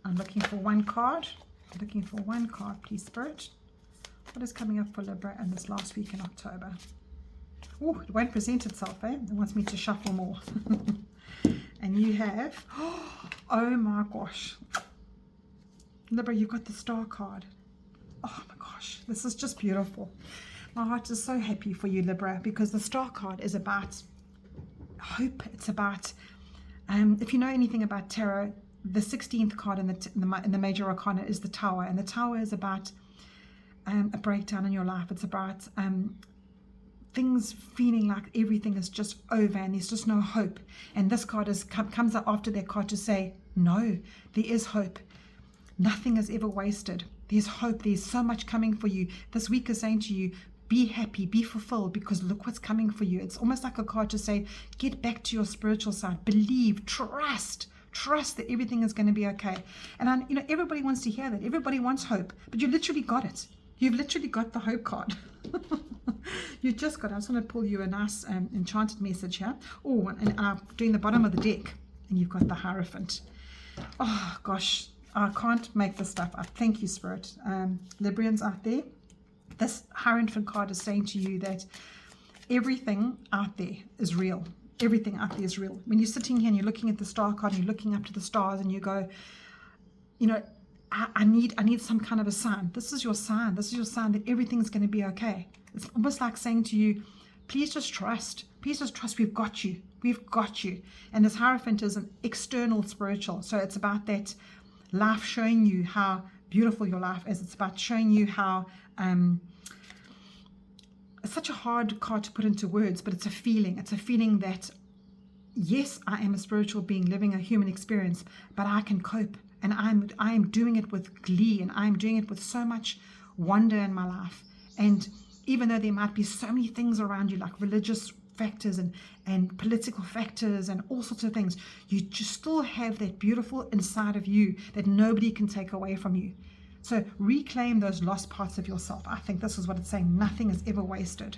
I'm looking for one card. I'm looking for one card, please, Spirit. What is coming up for Libra in this last week in October? Oh, it won't present itself, eh? It wants me to shuffle more. And you have, oh my gosh. Libra, you've got the Star card. Oh my gosh, this is just beautiful. My heart is so happy for you, Libra, because the Star card is about hope. It's about, if you know anything about tarot, the 16th card in the major arcana is the Tower, and the Tower is about a breakdown in your life. It's about things feeling like everything is just over and there's just no hope. And this card comes up after that card to say, no, there is hope. Nothing is ever wasted. There's hope. There's so much coming for you. This week is saying to you, be happy, be fulfilled, because look what's coming for you. It's almost like a card to say, get back to your spiritual side. Believe, trust that everything is going to be okay. And everybody wants to hear that. Everybody wants hope, but you literally got it. You've literally got the hope card. You just got it. I just want to pull you a nice enchanted message here. Oh, and I'm doing the bottom of the deck, and you've got the Hierophant. Oh gosh, I can't make this stuff up. Thank you, Spirit. Librians out there, this Hierophant card is saying to you that everything out there is real. Everything out there is real. When you're sitting here and you're looking at the Star card and you're looking up to the stars and you go, I need some kind of a sign. This is your sign. This is your sign that everything's going to be okay. It's almost like saying to you, please just trust. Please just trust. We've got you. We've got you. And this Hierophant is an external spiritual. So it's about that life showing you how beautiful your life is. It's about showing you how it's such a hard card to put into words, but it's a feeling. It's a feeling that, yes, I am a spiritual being living a human experience, but I can cope. And I am doing it with glee, and I am doing it with so much wonder in my life. And even though there might be so many things around you, like religious factors and political factors and all sorts of things, you just still have that beautiful inside of you that nobody can take away from you. So reclaim those lost parts of yourself. I think this is what it's saying. Nothing is ever wasted.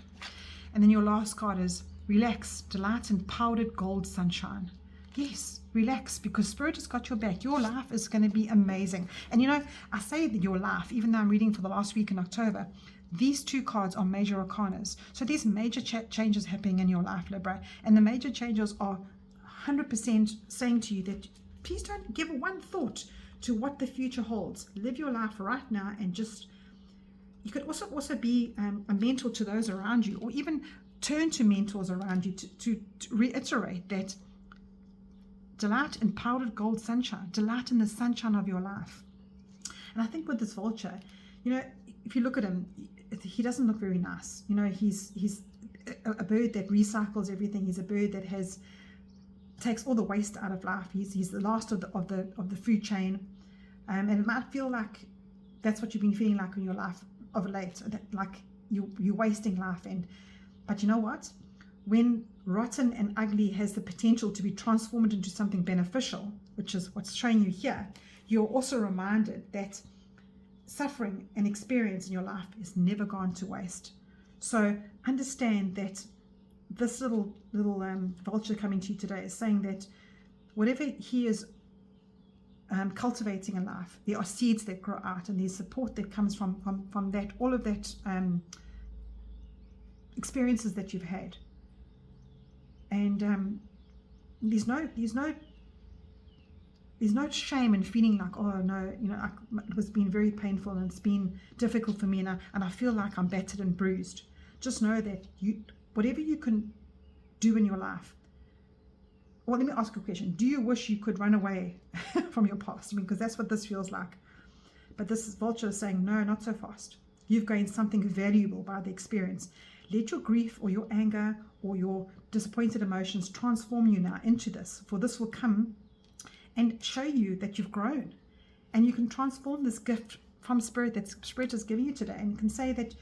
And then your last card is relax, delight in powdered gold sunshine. Yes, relax, because Spirit has got your back. Your life is going to be amazing. And I say that your life, even though I'm reading for the last week in October, these two cards are major arcanas. So there's major changes happening in your life, Libra. And the major changes are 100% saying to you that please don't give one thought to what the future holds. Live your life right now, and you could also be a mentor to those around you, or even turn to mentors around you to reiterate that delight in powdered gold sunshine, delight in the sunshine of your life. And I think with this vulture, if you look at him, he doesn't look very nice. He's a bird that recycles everything. He's a bird that takes all the waste out of life. He's the last of the food chain, and it might feel like that's what you've been feeling like in your life of late, that like you're wasting life. But you know what? When rotten and ugly has the potential to be transformed into something beneficial, which is what's showing you here, you're also reminded that suffering and experience in your life is never gone to waste. So understand that this little vulture coming to you today is saying that whatever he is cultivating in life, there are seeds that grow out, and there's support that comes from that, all of that experiences that you've had. And there's no shame in feeling like, oh no, it was been very painful and it's been difficult for me, and I feel like I'm battered and bruised. Just know that whatever you can do in your life. Well, let me ask you a question. Do you wish you could run away from your past? Because that's what this feels like. But this vulture is saying, no, not so fast. You've gained something valuable by the experience. Let your grief or your anger or your disappointed emotions transform you now into this, for this will come and show you that you've grown, and you can transform this gift from Spirit that Spirit is giving you today. And you can say that,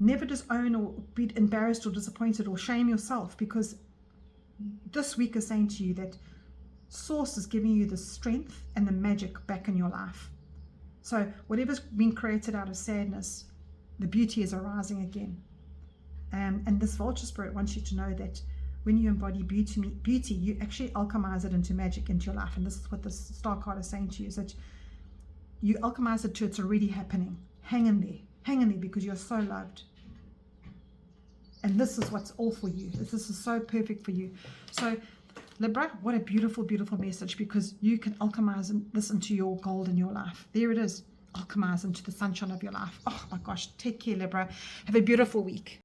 never disown or be embarrassed or disappointed or shame yourself, because this week is saying to you that Source is giving you the strength and the magic back in your life. So whatever's been created out of sadness, the beauty is arising again. And this vulture spirit wants you to know that when you embody beauty, you actually alchemize it into magic into your life. And this is what the star card is saying to you, is that you alchemize it to it's already happening. Hang in there because you're so loved. And this is what's all for you. This is so perfect for you. So Libra, what a beautiful, beautiful message, because you can alchemize this into your gold in your life. There it is. Alchemize into the sunshine of your life. Oh my gosh. Take care, Libra. Have a beautiful week.